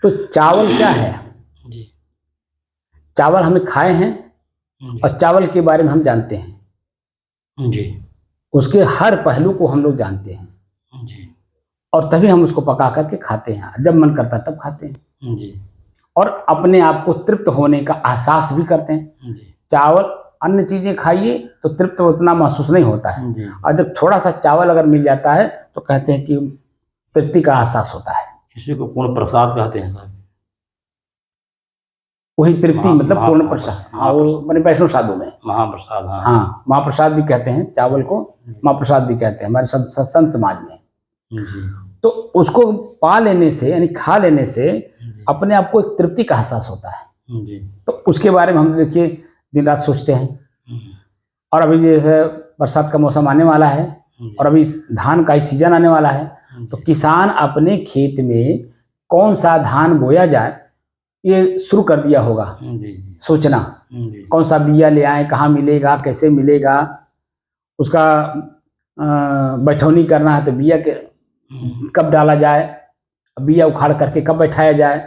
तो चावल क्या है? जी चावल हमें खाए हैं जी और चावल के बारे में हम जानते हैं, जी उसके हर पहलू को हम लोग जानते हैं जी और तभी हम उसको पका करके खाते हैं, जब मन करता है तब खाते हैं जी और अपने आप को तृप्त होने का एहसास भी करते हैं। जी चावल अन्य चीज़ें खाइए तो तृप्त उतना महसूस नहीं होता है जी और जब थोड़ा सा चावल अगर मिल जाता है तो कहते हैं कि तृप्ति का एहसास होता है। इसी को पूर्ण प्रसाद कहते हैं साहब। वही तृप्ति मतलब पूर्ण प्रसाद। हाँ, वो महाप्रसाद मैंने वैष्णव साधु में। महाप्रसाद हाँ हाँ, महाप्रसाद भी कहते हैं चावल को, महाप्रसाद भी कहते हैं हमारे संत समाज में। जी तो उसको पा लेने से यानी खा लेने से जी अपने आप को एक तृप्ति का एहसास होता है। जी तो उसके बारे में हम देखिए दिन रात सोचते हैं और अभी जैसे बरसात का मौसम आने वाला है और अभी धान का ही सीजन आने वाला है, तो किसान अपने खेत में कौन सा धान बोया जाए ये शुरू कर दिया होगा सोचना। कौन सा बिया ले आए, कहाँ मिलेगा, कैसे मिलेगा, उसका बैठौनी करना है तो बिया के कब डाला जाए, बिया उखाड़ करके कब बैठाया जाए,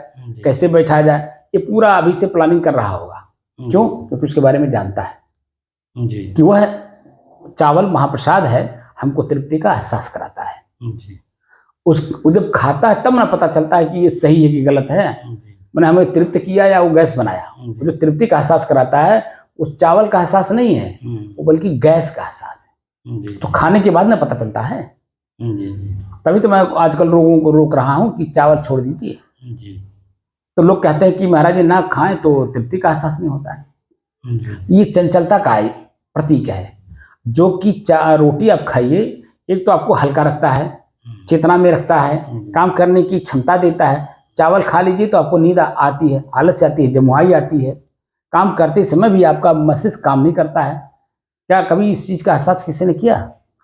कैसे बैठाया जाए, ये पूरा अभी से प्लानिंग कर रहा होगा। क्यों? क्योंकि उसके बारे में जानता है कि वह चावल महाप्रसाद है, हमको तृप्ति का एहसास कराता है। उस जब खाता है तब ना पता चलता है कि ये सही है कि गलत है, मैंने हमें तृप्त किया या वो गैस बनाया। जो तृप्ति का एहसास कराता है वो चावल का एहसास नहीं है, वो बल्कि गैस का एहसास है। तो खाने के बाद ना पता चलता है। तभी तो मैं आजकल लोगों को रोक रहा हूँ कि चावल छोड़ दीजिए। तो लोग कहते हैं कि महाराज जी ना खाएं तो तृप्ति का एहसास नहीं होता है। ये चंचलता का प्रतीक है। जो कि रोटी आप खाइए, एक तो आपको हल्का रखता है, चेतना में रखता है, काम करने की क्षमता देता है। चावल खा लीजिए तो आपको नींद आती है, आलस आती है, जमुआई आती है, काम करते समय भी आपका मस्तिष्क काम नहीं करता है। क्या कभी इस चीज का एहसास किसी ने किया?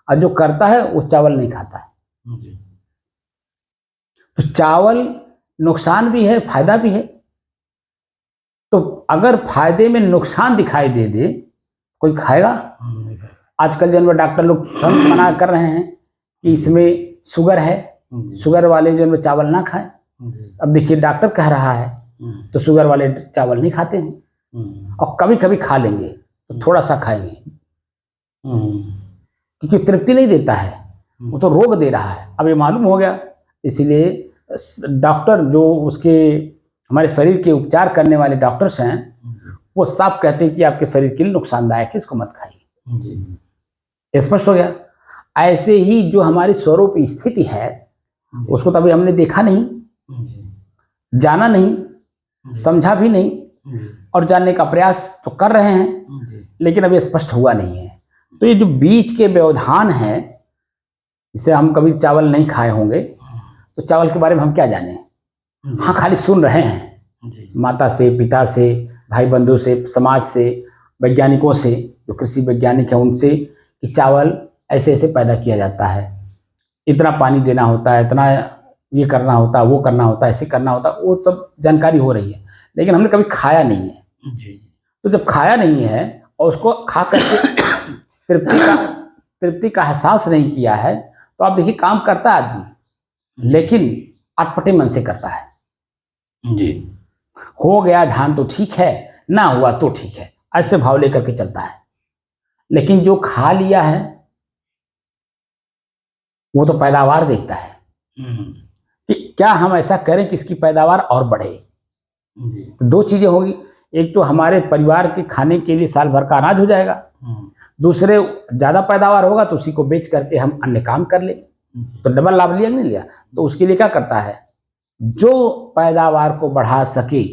और जो करता है वो चावल नहीं खाता है। तो चावल नुकसान भी है, फायदा भी है। तो अगर फायदे में नुकसान दिखाई दे दे, कोई खाएगा? आजकल जो डॉक्टर लोग स्वयं मना कर रहे हैं कि इसमें शुगर है, शुगर वाले जो चावल ना खाएं। अब देखिए डॉक्टर कह रहा है तो शुगर वाले चावल नहीं खाते हैं और कभी कभी खा लेंगे तो थोड़ा सा खाएंगे, क्योंकि तृप्ति नहीं देता है, वो तो रोग दे रहा है। अब ये मालूम हो गया, इसलिए डॉक्टर जो उसके हमारे शरीर के उपचार करने वाले डॉक्टर्स हैं वो साफ कहते हैं कि आपके शरीर के लिए नुकसानदायक है, इसको मत खाइए। स्पष्ट हो गया। ऐसे ही जो हमारी स्वरूप स्थिति है उसको तो अभी हमने देखा नहीं, जाना नहीं, समझा भी नहीं और जानने का प्रयास तो कर रहे हैं, लेकिन अभी स्पष्ट हुआ नहीं है। तो ये जो बीच के व्यवधान है, जिसे हम कभी चावल नहीं खाए होंगे तो चावल के बारे में हम क्या जाने? हाँ, खाली सुन रहे हैं माता से, पिता से, भाई बंधु से, समाज से, वैज्ञानिकों से, जो कृषि वैज्ञानिक है उनसे, कि चावल ऐसे ऐसे पैदा किया जाता है, इतना पानी देना होता है, इतना ये करना होता है, वो करना होता है, ऐसे करना होता है, वो सब जानकारी हो रही है, लेकिन हमने कभी खाया नहीं है। तो जब खाया नहीं है और उसको खा करके तृप्ति का एहसास नहीं किया है, तो आप देखिए काम करता है आदमी, लेकिन अटपटे मन से करता है। हो गया धान तो ठीक है, ना हुआ तो ठीक है, ऐसे भाव लेकर के चलता है। लेकिन जो खा लिया है वो तो पैदावार देखता है कि क्या हम ऐसा करें कि इसकी पैदावार और बढ़े। तो दो चीजें होगी, एक तो हमारे परिवार के खाने के लिए साल भर का अनाज हो जाएगा, दूसरे ज्यादा पैदावार होगा तो उसी को बेच करके हम अन्य काम कर लेंगे, तो डबल लाभ लिया नहीं लिया। तो उसके लिए क्या करता है, जो पैदावार को बढ़ा सके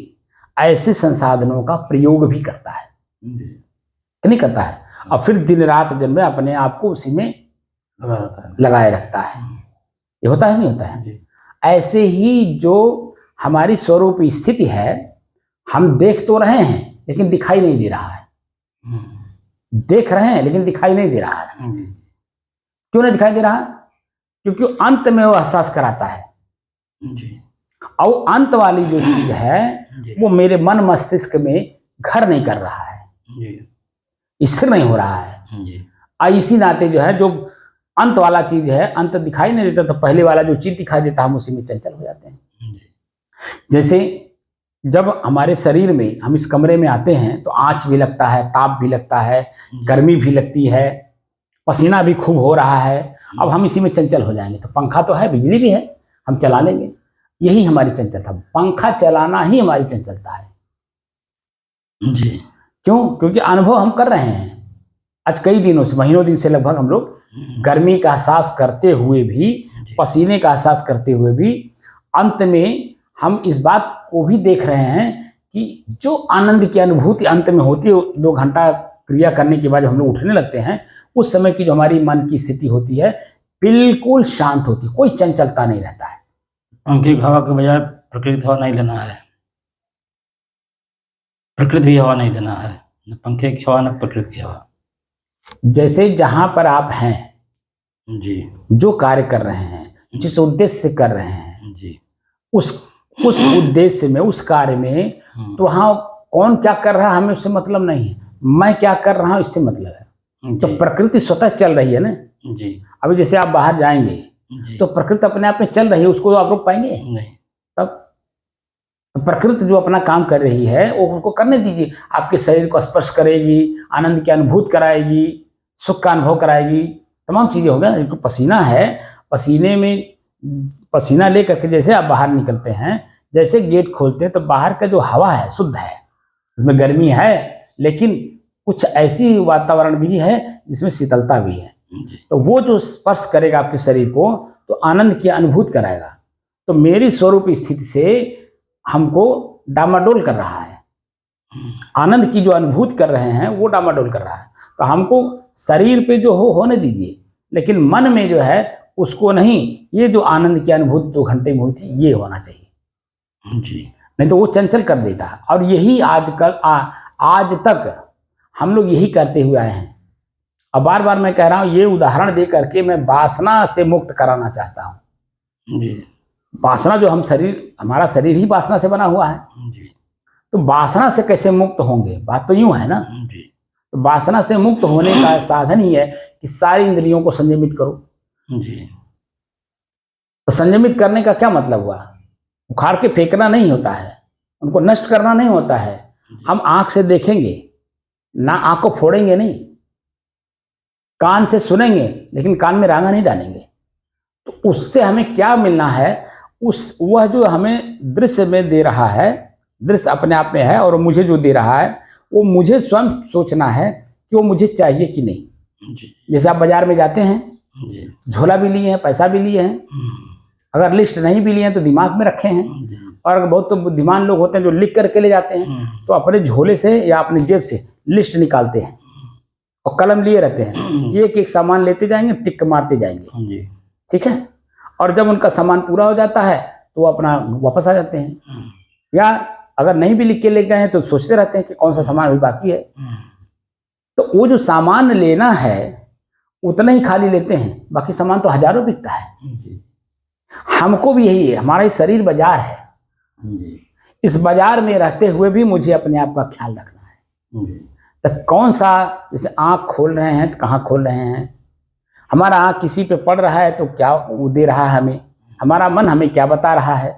ऐसे संसाधनों का प्रयोग भी करता है, नहीं करता है, और फिर दिन रात दिन में अपने आप को उसी में लगाए रखता है। ये होता है नहीं होता है? ऐसे ही जो हमारी स्वरूप स्थिति है, हम देख तो रहे हैं लेकिन दिखाई नहीं दे रहा है, देख रहे हैं लेकिन दिखाई नहीं दे रहा है। क्यों नहीं दिखाई दे रहा? क्योंकि अंत में वो एहसास कराता है, और अंत वाली जो चीज है वो मेरे मन मस्तिष्क में घर नहीं कर रहा है, स्थिर नहीं हो रहा है। इसी नाते जो है, जो अंत वाला चीज है, अंत दिखाई नहीं देता, तो पहले वाला जो चीज दिखाई देता हम उसी में चंचल हो जाते हैं। जैसे जब हमारे शरीर में हम इस कमरे में आते हैं तो आँच भी लगता है, ताप भी लगता है, गर्मी भी लगती है, पसीना भी खूब हो रहा है। अब हम इसी में चंचल हो जाएंगे। तो पंखा तो है, बिजली भी है, हम चला लेंगे। यही हमारी चंचलता, पंखा चलाना ही हमारी चंचलता है। जी। क्यों? क्योंकि अनुभव हम कर रहे हैं आज कई दिनों से, महीनों दिन से लगभग हम लोग गर्मी का एहसास करते हुए भी, पसीने का एहसास करते हुए भी, अंत में हम इस बात को भी देख रहे हैं कि जो आनंद की अनुभूति अंत में होती है, 2 घंटा क्रिया करने के बाद जब हम लोग उठने लगते हैं, उस समय की जो हमारी मन की स्थिति होती है बिल्कुल शांत होती है, कोई चंचलता नहीं रहता है। पंखे की हवा के बजाय प्रकृति हवा नहीं लेना है, प्रकृति भी हवा नहीं लेना है, न पंखे की हवा न प्रकृति की हवा। जैसे जहां पर आप हैं, जी जो कार्य कर रहे हैं, जिस उद्देश्य से कर रहे हैं, जी उस उद्देश्य में, उस कार्य में, तो वहां कौन क्या कर रहा है हमें उससे मतलब नहीं है, मैं क्या कर रहा हूं इससे मतलब है। तो प्रकृति स्वतः चल रही है ना। जी। अभी जैसे आप बाहर जाएंगे जी। तो प्रकृति अपने आप में चल रही है, उसको आप रोक पाएंगे? नहीं। तब तो प्रकृति जो अपना काम कर रही है वो उसको करने दीजिए। आपके शरीर को स्पर्श करेगी, आनंद की अनुभूति कराएगी, सुख का अनुभव कराएगी, तमाम चीजें होगा। पसीना है, पसीने में पसीना ले करके जैसे आप बाहर निकलते हैं, जैसे गेट खोलते हैं तो बाहर का जो हवा है शुद्ध है, उसमें गर्मी है, लेकिन कुछ ऐसी वातावरण भी है जिसमें शीतलता भी है। तो वो जो स्पर्श करेगा आपके शरीर को तो आनंद की अनुभूति कराएगा। तो मेरी स्वरूप स्थिति से हमको डामाडोल कर रहा है, आनंद की जो अनुभूति कर रहे हैं वो डामाडोल कर रहा है। तो हमको शरीर पे जो होने दीजिए, लेकिन मन में जो है उसको नहीं, ये जो आनंद की अनुभूति 2 घंटे में हुई थी ये होना चाहिए जी। नहीं तो वो चंचल कर देता है। और यही आजकल आज तक हम लोग यही करते हुए आए हैं। अब बार बार मैं कह रहा हूँ, ये उदाहरण दे करके मैं वासना से मुक्त कराना चाहता हूँ। जी। वासना जो हमारा शरीर ही वासना से बना हुआ है। जी। तो वासना से कैसे मुक्त होंगे? बात तो यूं है ना। जी। तो वासना से मुक्त होने का साधन ही है कि सारी इंद्रियों को संयमित करो। जी। तो संयमित करने का क्या मतलब हुआ? उखाड़ के फेंकना नहीं होता है, उनको नष्ट करना नहीं होता है। हम आंख से देखेंगे ना, आंख को फोड़ेंगे नहीं, कान से सुनेंगे लेकिन कान में रांगा नहीं डालेंगे। तो उससे हमें क्या मिलना है? वह जो हमें दृश्य में दे रहा है, दृश्य अपने आप में है, और मुझे जो दे रहा है वो मुझे स्वयं सोचना है कि वो मुझे चाहिए कि नहीं। जी। जैसे आप बाजार में जाते हैं, जी। झोला भी लिए हैं, पैसा भी लिए हैं, अगर लिस्ट नहीं भी लिए हैं तो दिमाग में रखे हैं, और बहुत तो बुद्धिमान लोग होते हैं जो लिख करके ले जाते हैं, तो अपने झोले से या अपनी जेब से लिस्ट निकालते हैं और कलम लिए रहते हैं, एक एक सामान लेते जाएंगे, टिक मारते जाएंगे, ठीक है। और जब उनका सामान पूरा हो जाता है तो वो अपना वापस आ जाते हैं, या अगर नहीं भी लिख के ले गए हैं तो सोचते रहते हैं कि कौन सा सामान अभी बाकी है। तो वो जो सामान लेना है उतना ही खाली लेते हैं, बाकी सामान तो हजारों बिकता है। हमको भी यही है, हमारा ही शरीर बाजार है। इस बाजार में रहते हुए भी मुझे अपने आप का ख्याल रखना है। तो कौन सा, जैसे आँख खोल रहे हैं तो कहाँ खोल रहे हैं, हमारा आँख किसी पे पड़ रहा है तो क्या वो दे रहा है हमें, हमारा मन हमें क्या बता रहा है,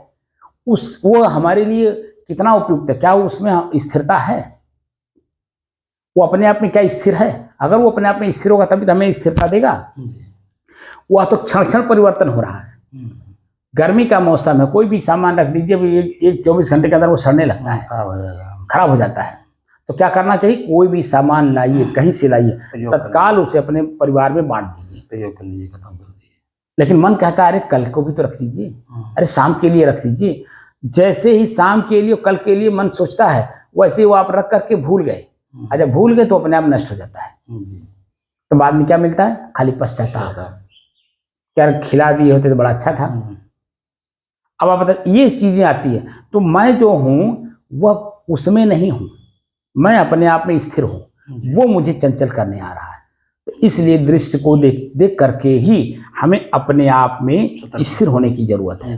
वो हमारे लिए कितना उपयुक्त है, क्या उसमें स्थिरता है, वो अपने आप में क्या स्थिर है। अगर वो अपने आप में स्थिर होगा तभी तो हमें स्थिरता देगा। वह तो क्षण क्षण परिवर्तन हो रहा है। गर्मी का मौसम है, कोई भी सामान रख दीजिए, एक 24 घंटे के अंदर वो सड़ने लगता है, खराब हो जाता है। तो क्या करना चाहिए? कोई भी सामान लाइए, कहीं से लाइए, तत्काल उसे अपने परिवार में बांट दीजिए, प्रयोग कर लीजिए, खत्म कर दीजिए। लेकिन मन कहता है अरे कल को भी तो रख दीजिए, अरे शाम के लिए रख दीजिए। जैसे ही शाम के लिए, कल के लिए मन सोचता है, वैसे ही वो आप रख करके भूल गए, और जब भूल गए तो अपने आप नष्ट हो जाता है। तो बाद में क्या मिलता है? खाली पश्चाताप, क्या खिला दिए होते तो बड़ा अच्छा था। अब आप बता, ये चीजें आती है। तो मैं जो हूं वह उसमें नहीं हूं, मैं अपने आप में स्थिर हूं, वो मुझे चंचल करने आ रहा है। तो इसलिए दृश्य को देख करके ही हमें अपने आप में स्थिर होने की जरूरत है।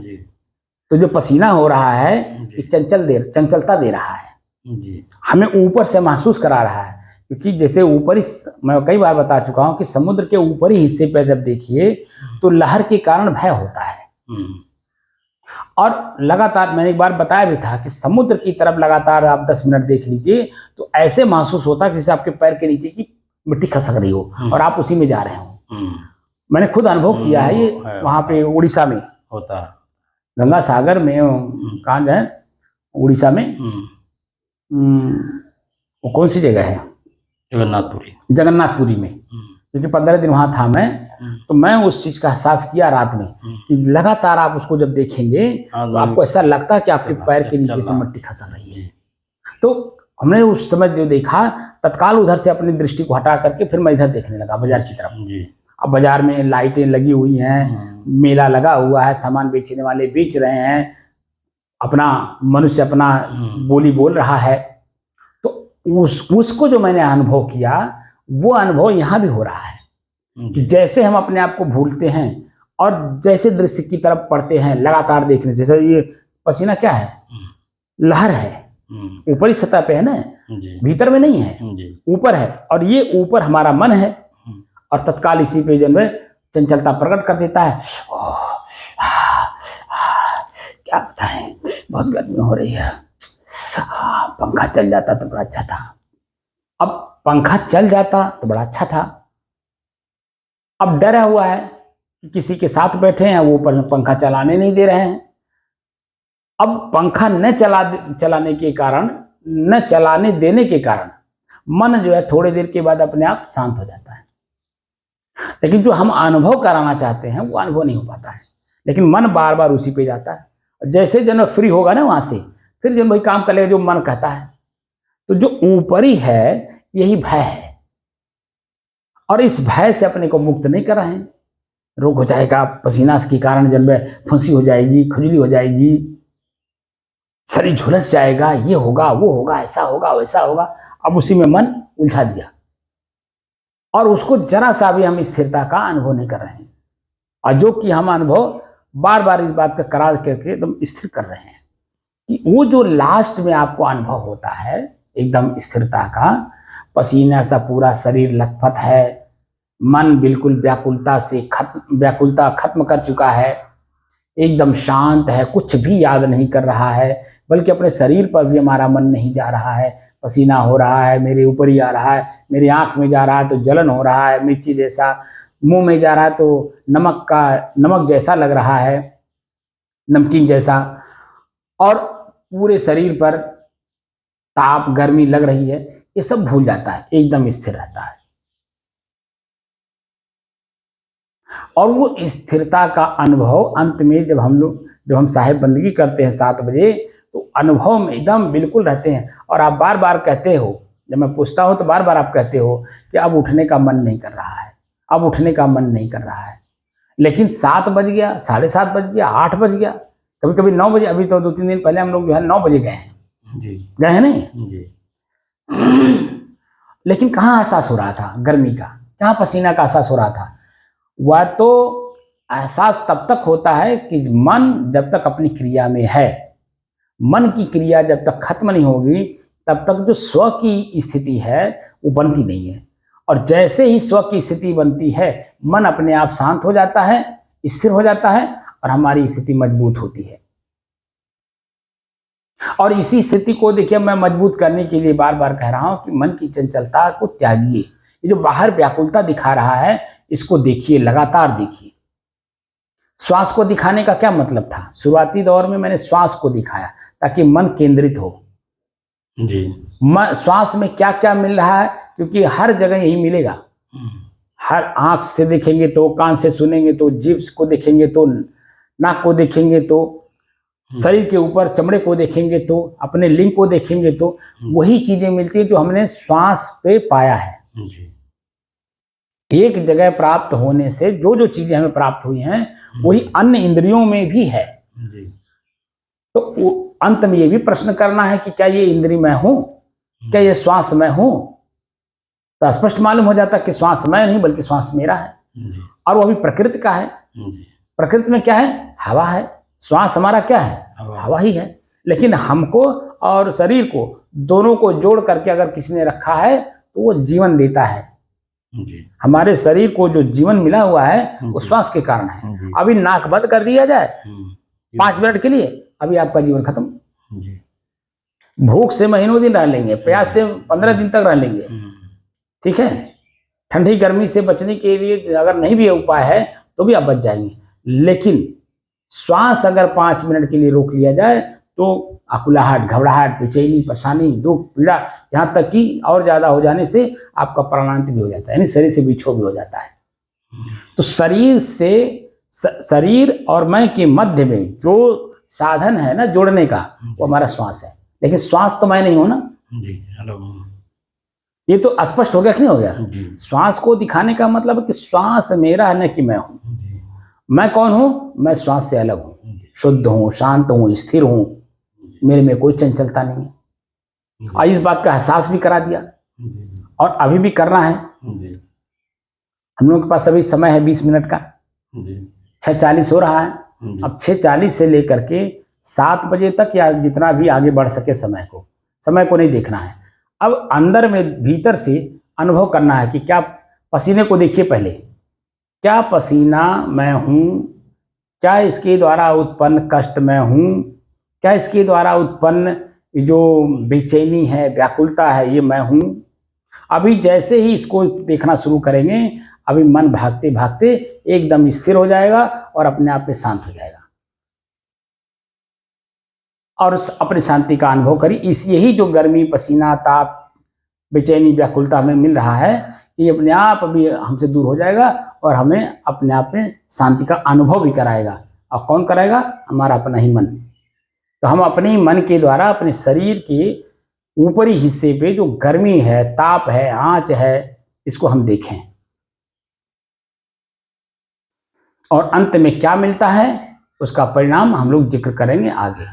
तो जो पसीना हो रहा है ये चंचलता दे रहा है, हमें ऊपर से महसूस करा रहा है। क्योंकि जैसे ऊपर ही, मैं कई बार बता चुका हूं कि समुद्र के ऊपरी हिस्से पर जब देखिए तो लहर के कारण भय होता है, और लगातार मैंने एक बार बताया भी था कि समुद्र की तरफ लगातार आप 10 मिनट देख लीजिए तो ऐसे महसूस होता है जैसे आपके पैर के नीचे की मिट्टी खसक रही हो और आप उसी में जा रहे हो। मैंने खुद अनुभव किया है ये वहाँ पे उड़ीसा में होता है, गंगा सागर में, कहाँ है उड़ीसा में, वो कौन सी जगह है, जगन्नाथपुरी में, क्योंकि 15 दिन वहाँ था मैं, तो मैं उस चीज का एहसास किया रात में कि लगातार आप उसको जब देखेंगे तो आपको ऐसा लगता है कि आपके पैर के नीचे से मिट्टी खसक रही है। तो हमने उस समय जो देखा तत्काल उधर से अपनी दृष्टि को हटा करके फिर मैं इधर देखने लगा बाजार की तरफ। अब बाजार में लाइटें लगी हुई हैं, मेला लगा हुआ है, सामान बेचने वाले बेच रहे हैं, अपना मनुष्य अपना बोली बोल रहा है। तो उसको जो मैंने अनुभव किया वो अनुभव यहाँ भी हो रहा है कि जैसे हम अपने आप को भूलते हैं और जैसे दृश्य की तरफ पढ़ते हैं लगातार देखने, जैसे ये पसीना क्या है, लहर है, ऊपरी सतह पे है ना, भीतर में नहीं है, ऊपर है, और ये ऊपर हमारा मन है और तत्काल इसी पे जो है चंचलता प्रकट कर देता है। क्या बताएं, बहुत गर्मी हो रही है, पंखा चल जाता तो बड़ा अच्छा था। अब पंखा चल जाता तो बड़ा अच्छा था, अब डरा हुआ है कि किसी के साथ बैठे हैं वो पंखा चलाने नहीं दे रहे हैं। अब पंखा न चलाने के कारण, न चलाने देने के कारण मन जो है थोड़ी देर के बाद अपने आप शांत हो जाता है, लेकिन जो हम अनुभव कराना चाहते हैं वो अनुभव नहीं हो पाता है, लेकिन मन बार बार उसी पे जाता है। जैसे जब फ्री होगा ना वहां से, फिर जब वही काम कर लेगा जो मन कहता है। तो जो ऊपरी है यही भय है, और इस भय से अपने को मुक्त नहीं कर रहे हैं। रोग हो जाएगा, पसीना के कारण जब फुंसी हो जाएगी, खुजली हो जाएगी, शरीर झुलस जाएगा, ये होगा वो होगा, ऐसा होगा वैसा होगा। अब उसी में मन उलझा दिया और उसको जरा सा भी हम स्थिरता का अनुभव नहीं कर रहे हैं, और जो कि हम अनुभव बार बार इस बात का करा करके एकदम स्थिर कर रहे हैं कि वो जो लास्ट में आपको अनुभव होता है एकदम स्थिरता का, पसीना सा पूरा शरीर लथपथ है, मन बिल्कुल व्याकुलता खत्म कर चुका है, एकदम शांत है, कुछ भी याद नहीं कर रहा है, बल्कि अपने शरीर पर भी हमारा मन नहीं जा रहा है। पसीना हो रहा है, मेरे ऊपर ही आ रहा है, मेरी आंख में जा रहा है तो जलन हो रहा है, मिर्ची जैसा, मुंह में जा रहा है तो नमक जैसा लग रहा है, नमकीन जैसा, और पूरे शरीर पर ताप गर्मी लग रही है, ये सब भूल जाता है, एकदम स्थिर रहता है। और वो स्थिरता का अनुभव अंत में जब हम साहेब बंदगी करते हैं 7 बजे, तो अनुभव में एकदम बिल्कुल रहते हैं। और आप बार बार कहते हो, जब मैं पूछता हूं तो बार बार आप कहते हो कि अब उठने का मन नहीं कर रहा है, अब उठने का मन नहीं कर रहा है। लेकिन 7 बज गया, 7:30 बज गया, 8 बज गया, कभी कभी 9 बजे। अभी तो 2-3 दिन पहले हम लोग जो है 9 बजे गए हैं जी, गए हैं नहीं जी। लेकिन कहाँ एहसास हो रहा था गर्मी का, कहाँ पसीना का एहसास हो रहा था। वह तो एहसास तब तक होता है कि मन जब तक अपनी क्रिया में है, मन की क्रिया जब तक खत्म नहीं होगी तब तक जो स्व की स्थिति है वो बनती नहीं है। और जैसे ही स्व की स्थिति बनती है, मन अपने आप शांत हो जाता है, स्थिर हो जाता है, और हमारी स्थिति मजबूत होती है। और इसी स्थिति को देखिए, मैं मजबूत करने के लिए बार बार कह रहा हूं कि मन की चंचलता को त्यागिए। ये जो बाहर व्याकुलता दिखा रहा है, इसको देखिए, लगातार देखिए। श्वास को दिखाने का क्या मतलब था? शुरुआती दौर में मैंने श्वास को दिखाया ताकि मन केंद्रित हो जी। श्वास में क्या क्या मिल रहा है, क्योंकि हर जगह यही मिलेगा। हर आंख से देखेंगे तो, कान से सुनेंगे तो, जीभ को देखेंगे तो, नाक को देखेंगे तो, शरीर के ऊपर चमड़े को देखेंगे तो, अपने लिंग को देखेंगे तो, वही चीजें मिलती है जो हमने श्वास पे पाया है जी। एक जगह प्राप्त होने से जो जो चीजें हमें प्राप्त हुई हैं वही अन्य इंद्रियों में भी है जी। तो अंत में ये भी प्रश्न करना है कि क्या ये इंद्रिय मैं हूं, क्या ये श्वास मैं हूं? तो स्पष्ट मालूम हो जाता कि श्वास मैं नहीं बल्कि श्वास मेरा है जी। और वो भी प्रकृति का है जी। प्रकृति में क्या है? हवा है। श्वास हमारा क्या है? हवा ही है। लेकिन हमको और शरीर को, दोनों को जोड़ करके अगर किसी ने रखा है तो वो जीवन देता है जी। हमारे शरीर को जो जीवन मिला हुआ है वो श्वास के कारण है। अभी नाक बंद कर दिया जाए 5 मिनट के लिए, अभी आपका जीवन खत्म। जी। भूख से महीनों दिन रह लेंगे, प्यास से 15 दिन तक रह लेंगे, ठीक है। ठंडी गर्मी से बचने के लिए अगर नहीं भी उपाय है तो भी आप बच जाएंगे, लेकिन श्वास अगर 5 मिनट के लिए रोक लिया जाए तो अकुलाहट, घबराहट, बेचैनी, परेशानी, दुख, पीड़ा, यहाँ तक कि और ज़्यादा हो जाने से आपका प्राणांत भी हो जाता है, यानी शरीर से विक्षोभ भी हो जाता है। तो शरीर और मैं के मध्य में जो साधन है ना जोड़ने का, वो हमारा श्वास है, लेकिन श्वास तो मैं नहीं हूं ना। जी। हेलो। ये तो स्पष्ट हो गया कि नहीं हो गया? जी। श्वास को दिखाने का मतलब है कि श्वास मेरा है, न कि मैं हूं। जी। मैं कौन हूं? मैं श्वास से अलग हूं, शुद्ध हूं, शांत हूं, स्थिर हूं, मेरे में कोई चंचलता नहीं है। और इस बात का एहसास भी करा दिया, और अभी भी करना है। हम लोगों के पास अभी समय है 20 मिनट का, 6:40 हो रहा है। अब 6:40 से लेकर के 7 बजे तक, या जितना भी आगे बढ़ सके समय को नहीं देखना है। अब अंदर में भीतर से अनुभव करना है कि क्या, पसीने को देखिए पहले, क्या पसीना मैं हूँ? क्या इसके द्वारा उत्पन्न कष्ट मैं हूँ? क्या इसके द्वारा उत्पन्न जो बेचैनी है, व्याकुलता है, ये मैं हूँ? अभी जैसे ही इसको देखना शुरू करेंगे, अभी मन भागते भागते एकदम स्थिर हो जाएगा और अपने आप में शांत हो जाएगा, और अपनी शांति का अनुभव करिए। यही जो गर्मी, पसीना, ताप, बेचैनी, व्याकुलता हमें मिल रहा है, ये अपने आप अभी हमसे दूर हो जाएगा और हमें अपने आप में शांति का अनुभव भी कराएगा। और कौन कराएगा? हमारा अपना ही मन। तो हम अपने ही मन के द्वारा अपने शरीर के ऊपरी हिस्से पे जो गर्मी है, ताप है, आंच है, इसको हम देखें, और अंत में क्या मिलता है उसका परिणाम हम लोग जिक्र करेंगे आगे।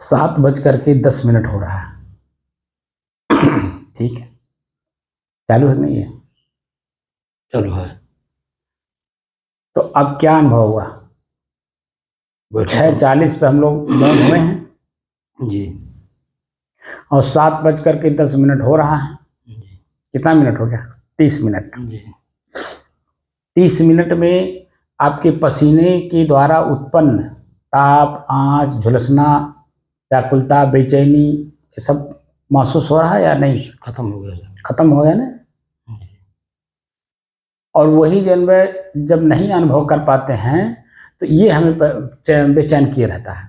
7:10 हो रहा है। ठीक है, चालू है नहीं है? चलो है। तो अब क्या अनुभव हुआ? 6:40 पे हम लोग मौन हुए हैं जी और 7:10 हो रहा है। जी कितना मिनट हो गया? 30 मिनट। जी 30 मिनट में आपके पसीने के द्वारा उत्पन्न ताप, आँच, झुलसना, व्याकुलता, बेचैनी, ये सब महसूस हो रहा है या नहीं? खत्म हो गया। खत्म हो गया ना? जी और वही जब नहीं अनुभव कर पाते हैं तो ये हमें बेचैन किए रहता है।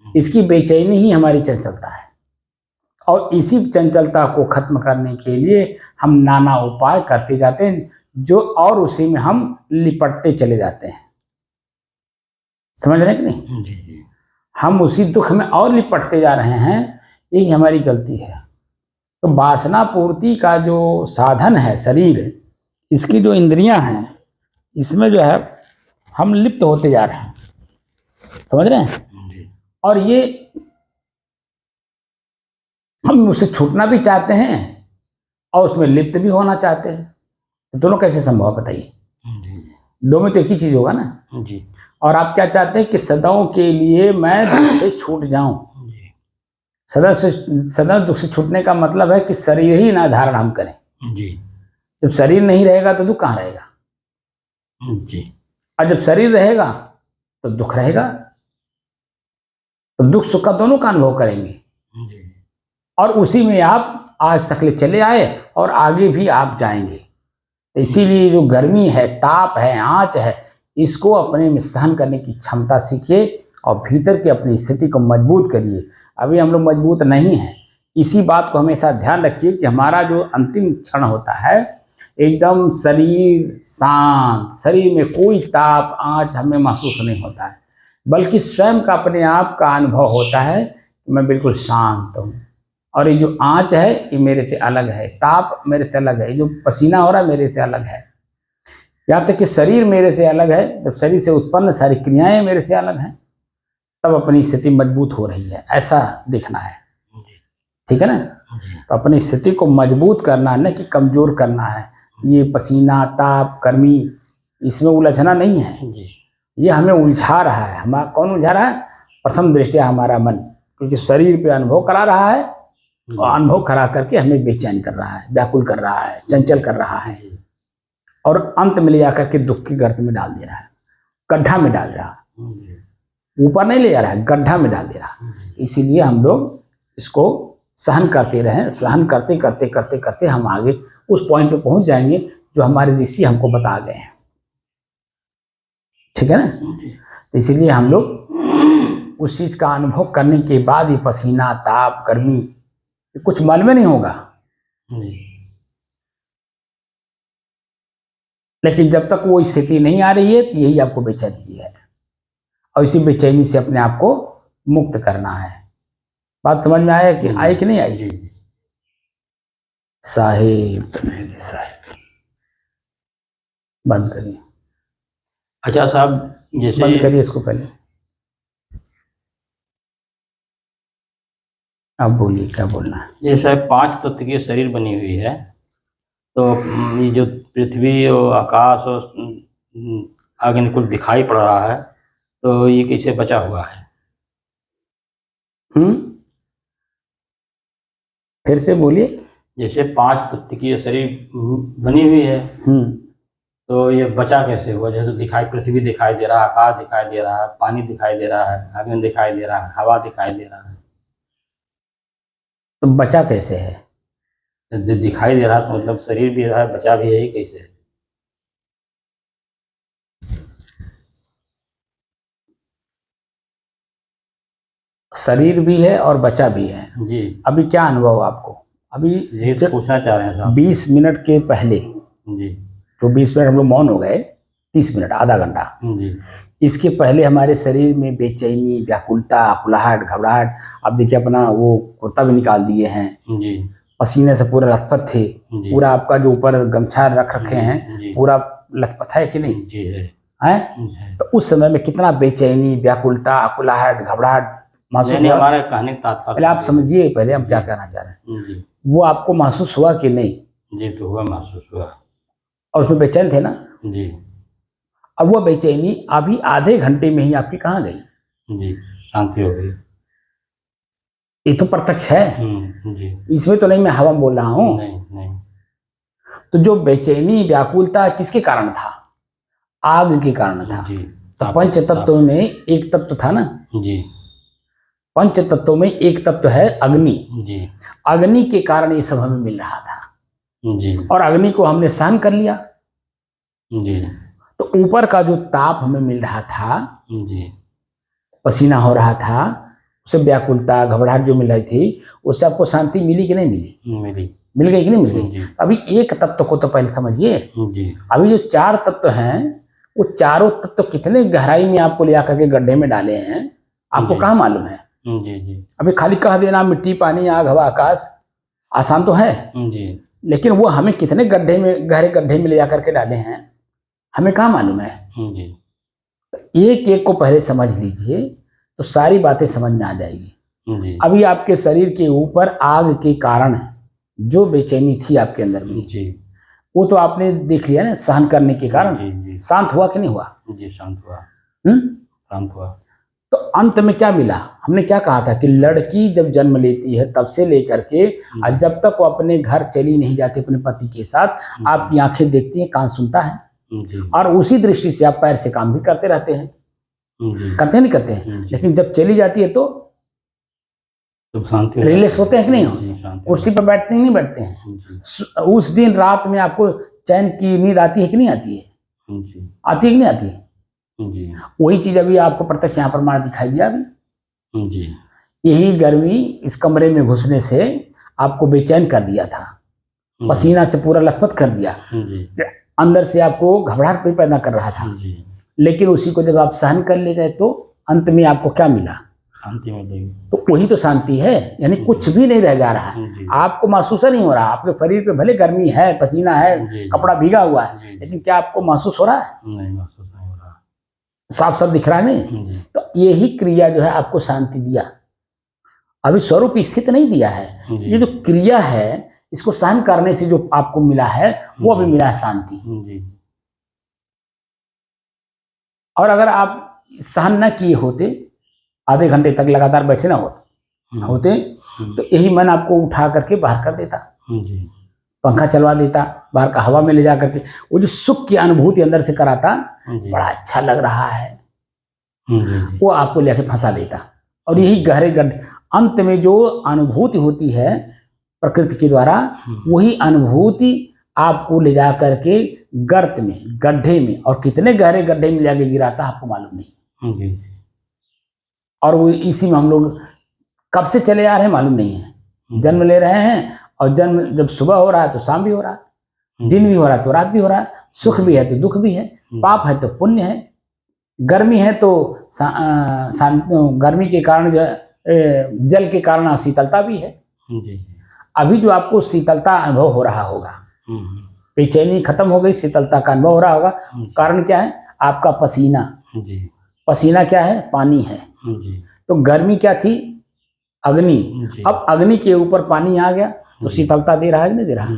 इसकी बेचैनी ही हमारी चंचलता है और इसी चंचलता को खत्म करने के लिए हम नाना उपाय करते जाते हैं जो और उसी में हम लिपटते चले जाते हैं। समझ रहे हैं कि नहीं? जी जी हम उसी दुख में और लिपटते जा रहे हैं, यही हमारी गलती है। तो वासना पूर्ति का जो साधन है शरीर, इसकी जो इंद्रियां हैं, इसमें जो है हम लिप्त होते जा रहे हैं। समझ रहे हैं? जी और ये हम उससे छूटना भी चाहते हैं और उसमें लिप्त भी होना चाहते हैं। तो दोनों कैसे संभव है बताइए? जी दो में तो एक ही चीज होगा ना। जी और आप क्या चाहते हैं कि सदाओं के लिए मैं दुख से छूट जाऊं। जी सदा दुख से छूटने का मतलब है कि शरीर ही ना धारण हम करें। जी जब शरीर नहीं रहेगा तो दुख कहाँ रहेगा? जी और जब शरीर रहेगा तो दुख रहेगा। तो दुख सुख का दोनों का अनुभव करेंगे जी और उसी में आप आज तक ले चले आए और आगे भी आप जाएंगे। तो इसीलिए जो गर्मी है, ताप है, आँच है, इसको अपने में सहन करने की क्षमता सीखिए और भीतर की अपनी स्थिति को मजबूत करिए। अभी हम लोग मजबूत नहीं हैं। इसी बात को हमेशा ध्यान रखिए कि हमारा जो अंतिम क्षण होता है, एकदम शरीर शांत, शरीर में कोई ताप आँच हमें महसूस नहीं होता है, बल्कि स्वयं का अपने आप का अनुभव होता है कि मैं बिल्कुल शांत हूँ और ये जो आँच है ये मेरे से अलग है, ताप मेरे से अलग है, जो पसीना हो रहा है मेरे से अलग है, यहाँ तक कि शरीर मेरे से अलग है। जब शरीर से उत्पन्न सारी क्रियाएं मेरे से अलग हैं, तब अपनी स्थिति मजबूत हो रही है, ऐसा देखना है। ठीक है ना? तो अपनी स्थिति को मजबूत करना, न कि कमजोर करना है। ये पसीना, ताप, गर्मी, इसमें उलझना नहीं है। ये हमें उलझा रहा है। हमारा कौन उलझा रहा है? प्रथम दृष्टया हमारा मन, क्योंकि शरीर पे अनुभव करा रहा है और अनुभव करा करके हमें बेचैन कर रहा है, व्याकुल कर रहा है, चंचल कर रहा है और अंत में ले जाकर के दुख की गर्त में डाल दे रहा है, गड्ढा में डाल रहा है। ऊपर नहीं ले जा रहा है, गड्ढा में डाल दे रहा है। इसीलिए हम लोग इसको सहन करते रहें। सहन करते करते करते करते हम आगे उस पॉइंट पे पहुंच जाएंगे जो हमारे ऋषि हमको बता गए हैं। ठीक है ना? तो इसीलिए हम लोग उस चीज का अनुभव करने के बाद ही पसीना, ताप, गर्मी, कुछ मन में नहीं होगा। लेकिन जब तक वो स्थिति नहीं आ रही है तो यही आपको बेचैनी है और इसी बेचैनी से अपने आप को मुक्त करना है। बात समझ में आया कि आई कि नहीं आई? साहेब साहेब बंद करिए। अच्छा साहब, जैसे बंद करिए इसको पहले। अब बोलिए क्या बोलना है। जैसे 5 तत्व की शरीर बनी हुई है, तो ये जो पृथ्वी और आकाश और अग्निकुल दिखाई पड़ रहा है, तो ये कैसे बचा हुआ है? फिर से बोलिए। जैसे 5 तत्व की शरीर बनी हुई है, तो ये बचा कैसे हुआ? जैसे दिखाई, पृथ्वी दिखाई दे रहा है, आकाश दिखाई दे रहा है, पानी दिखाई दे रहा है, अग्नि दिखाई दे रहा है, हवा दिखाई दे रहा है, तो बचा कैसे है? जो दिखाई दे रहा है तो मतलब शरीर भी रहा है, बचा भी है, कैसे है? शरीर भी है और बचा भी है जी। अभी क्या अनुभव आपको? अभी यही तो पूछना चाह रहे हैं साहब। 20 मिनट के पहले जी, तो 20 मिनट हम लोग मौन हो गए, 30 मिनट, आधा घंटा। जी, इसके पहले हमारे शरीर में बेचैनी, व्याकुलता, अकुलाहट, घबराहट। अब देखिए अपना वो कुर्ता भी निकाल दिए हैं, जी, पसीने से पूरा लथपथ थे। पूरा आपका जो ऊपर गमछा रख रखे हैं पूरा लथपथ है कि नहीं? जी है। है? तो उस समय में कितना बेचैनी, व्याकुलता, अकुलाहट, घबराहट महसूस यानी हुआ? हमारा कहने का पहले तात्पर्य आप समझिए, पहले हम क्या कहना चाह रहे हैं। जी वो आपको महसूस हुआ कि नहीं? जी, तो हुआ, महसूस हुआ। और उसमें बेचैन थे ना? जी अब वो बेचैनी अभी आधे घंटे में ही आपकी कहाँ गई? जी, शांति हो गई। ये तो प्रत्यक्ष है, जी, इसमें तो नहीं मैं हवा में बोल रहा हूँ। नहीं नहीं। तो जो बेचैनी व्याकुलता किसके कारण था? आग के कारण था। जी, तो पंच तत्व में एक तत्व था ना? जी पंच तत्वों में एक तत्व है अग्नि। जी अग्नि के कारण ये सब हमें मिल रहा था, जी और अग्नि को हमने सहन कर लिया। जी तो ऊपर का जो ताप हमें मिल रहा था, जी पसीना हो रहा था, उससे व्याकुलता घबराहट जो मिल रही थी, उससे आपको शांति मिली कि नहीं मिली? मिली। मिल गई कि नहीं मिल गई? जी अभी एक तत्व को तो पहले समझिए। जी अभी जो चार तत्व हैं, वो चारों तत्व कितने गहराई में आपको ले आकर के गड्ढे में डाले हैं, आपको जी। कहाँ मालूम है? जी जी अभी खाली कह देना मिट्टी पानी आग हवा आकाश आसान तो है, जी लेकिन वो हमें कितने गड्ढे में, गहरे गड्ढे में ले जाकर के डाले हैं, हमें कहाँ मालूम है? जी एक एक को पहले समझ लीजिए तो सारी बातें समझ में आ जाएगी। जी अभी आपके शरीर के ऊपर आग के कारण जो बेचैनी थी आपके अंदर में, जी वो तो आपने देख लिया ना, सहन करने के कारण जी जी शांत हुआ कि नहीं हुआ? जी, शांत हुआ। हम्म? शांत हुआ। तो अंत में क्या मिला? हमने क्या कहा था कि लड़की जब जन्म लेती है तब से लेकर के और जब तक वो अपने घर चली नहीं जाती अपने पति के साथ, आपकी आंखें देखती हैं, कान सुनता है, जी और उसी दृष्टि से आप पैर से काम भी करते रहते हैं। जी, करते हैं नहीं करते हैं? जी। लेकिन जब चली जाती है तो तो शांति हो रिलैक्स जाती होते हैं कि नहीं? जी, शांति हो कुर्सी पर बैठते हैं नहीं बैठते हैं? जी उस दिन रात में आपको चैन की नींद आती है कि नहीं आती है? जी आती है कि नहीं आती है? जी वही चीज अभी आपको प्रत्यक्ष यहाँ पर मारा दिखाई दिया। अभी जी यही गर्मी इस कमरे में घुसने से आपको बेचैन कर दिया था, पसीना से पूरा लथपथ कर दिया, जी अंदर से आपको घबराहट भी पैदा कर रहा था। जी, लेकिन उसी को जब आप सहन कर ले गए तो अंत में आपको क्या मिला? शांति मिलेगी। तो वही तो शांति है, यानी कुछ भी नहीं रह जा रहा है। जी आपको महसूस नहीं हो रहा, आपके शरीर पे भले गर्मी है, पसीना है, जी, कपड़ा भीगा हुआ है, जी। लेकिन क्या आपको महसूस हो रहा है? नहीं, महसूस नहीं हो रहा। साफ साफ दिख रहा है नहीं? जी तो यही क्रिया जो है आपको शांति दिया, अभी स्वरूप स्थित नहीं दिया है। जी ये जो क्रिया है, इसको सहन करने से जो आपको मिला है, वो अभी मिला है शांति। जी और अगर आप सहन न किए होते, आधे घंटे तक लगातार बैठे ना होते, तो यही मन आपको उठा करके बाहर कर देता, जी पंखा चलवा देता, बाहर का हवा में ले जा करके वो जो सुख की अनुभूति अंदर से कराता, जी बड़ा अच्छा लग रहा है, जी वो आपको लेके फंसा देता। और यही गहरे गड्ढे, अंत में जो अनुभूति होती है प्रकृति के द्वारा, वही अनुभूति आपको ले जा करके गर्त में, गड्ढे में, और कितने गहरे गड्ढे में जाके गिराता आपको मालूम नहीं। जी और वो इसी में हम लोग कब से चले आ रहे हैं मालूम नहीं है। जन्म ले रहे हैं, और जन्म जब सुबह हो रहा है तो शाम भी हो रहा है, दिन भी हो रहा है तो रात भी हो रहा है, सुख भी है तो दुख भी है, पाप है तो पुण्य है, गर्मी है तो गर्मी के कारण जो जल के कारण शीतलता भी है। जी अभी जो आपको शीतलता अनुभव हो रहा होगा, बेचैनी खत्म हो गई, शीतलता का अनुभव हो रहा होगा, कारण क्या है? आपका पसीना। जी पसीना क्या है? पानी है। जी तो गर्मी क्या थी? अग्नि। जी अब अग्नि के ऊपर पानी आ गया तो शीतलता दे रहा है कि नहीं दे रहा?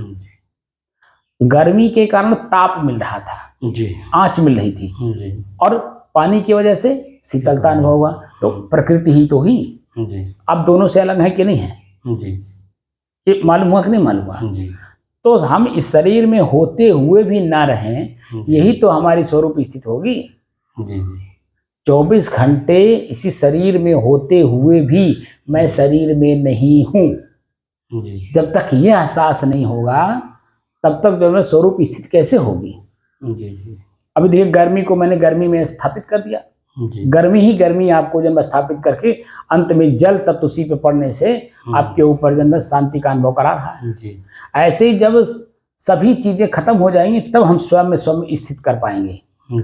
गर्मी के कारण ताप मिल रहा था, जी आंच मिल रही थी, जी और पानी की वजह से शीतलता अनुभव हुआ। तो प्रकृति ही तो ही। जी अब दोनों से अलग है कि नहीं है? जी ये मालूम हुआ कि नहीं मालूम हुआ? जी तो हम इस शरीर में होते हुए भी ना रहें, यही तो हमारी स्वरूप स्थित होगी। जी 24 घंटे इसी शरीर में होते हुए भी मैं शरीर में नहीं हूं, जी जब तक ये एहसास नहीं होगा तब तक जो है स्वरूप स्थित कैसे होगी? जी अभी देखिए, गर्मी को मैंने गर्मी में स्थापित कर दिया, जी गर्मी ही गर्मी आपको जब स्थापित करके अंत में जल तत्व उसी पे पड़ने से आपके ऊपर जन्म शांति का अनुभव करा रहा है। जी ऐसे ही जब सभी चीजें खत्म हो जाएंगी तब हम स्वयं में स्वयं स्थित कर पाएंगे।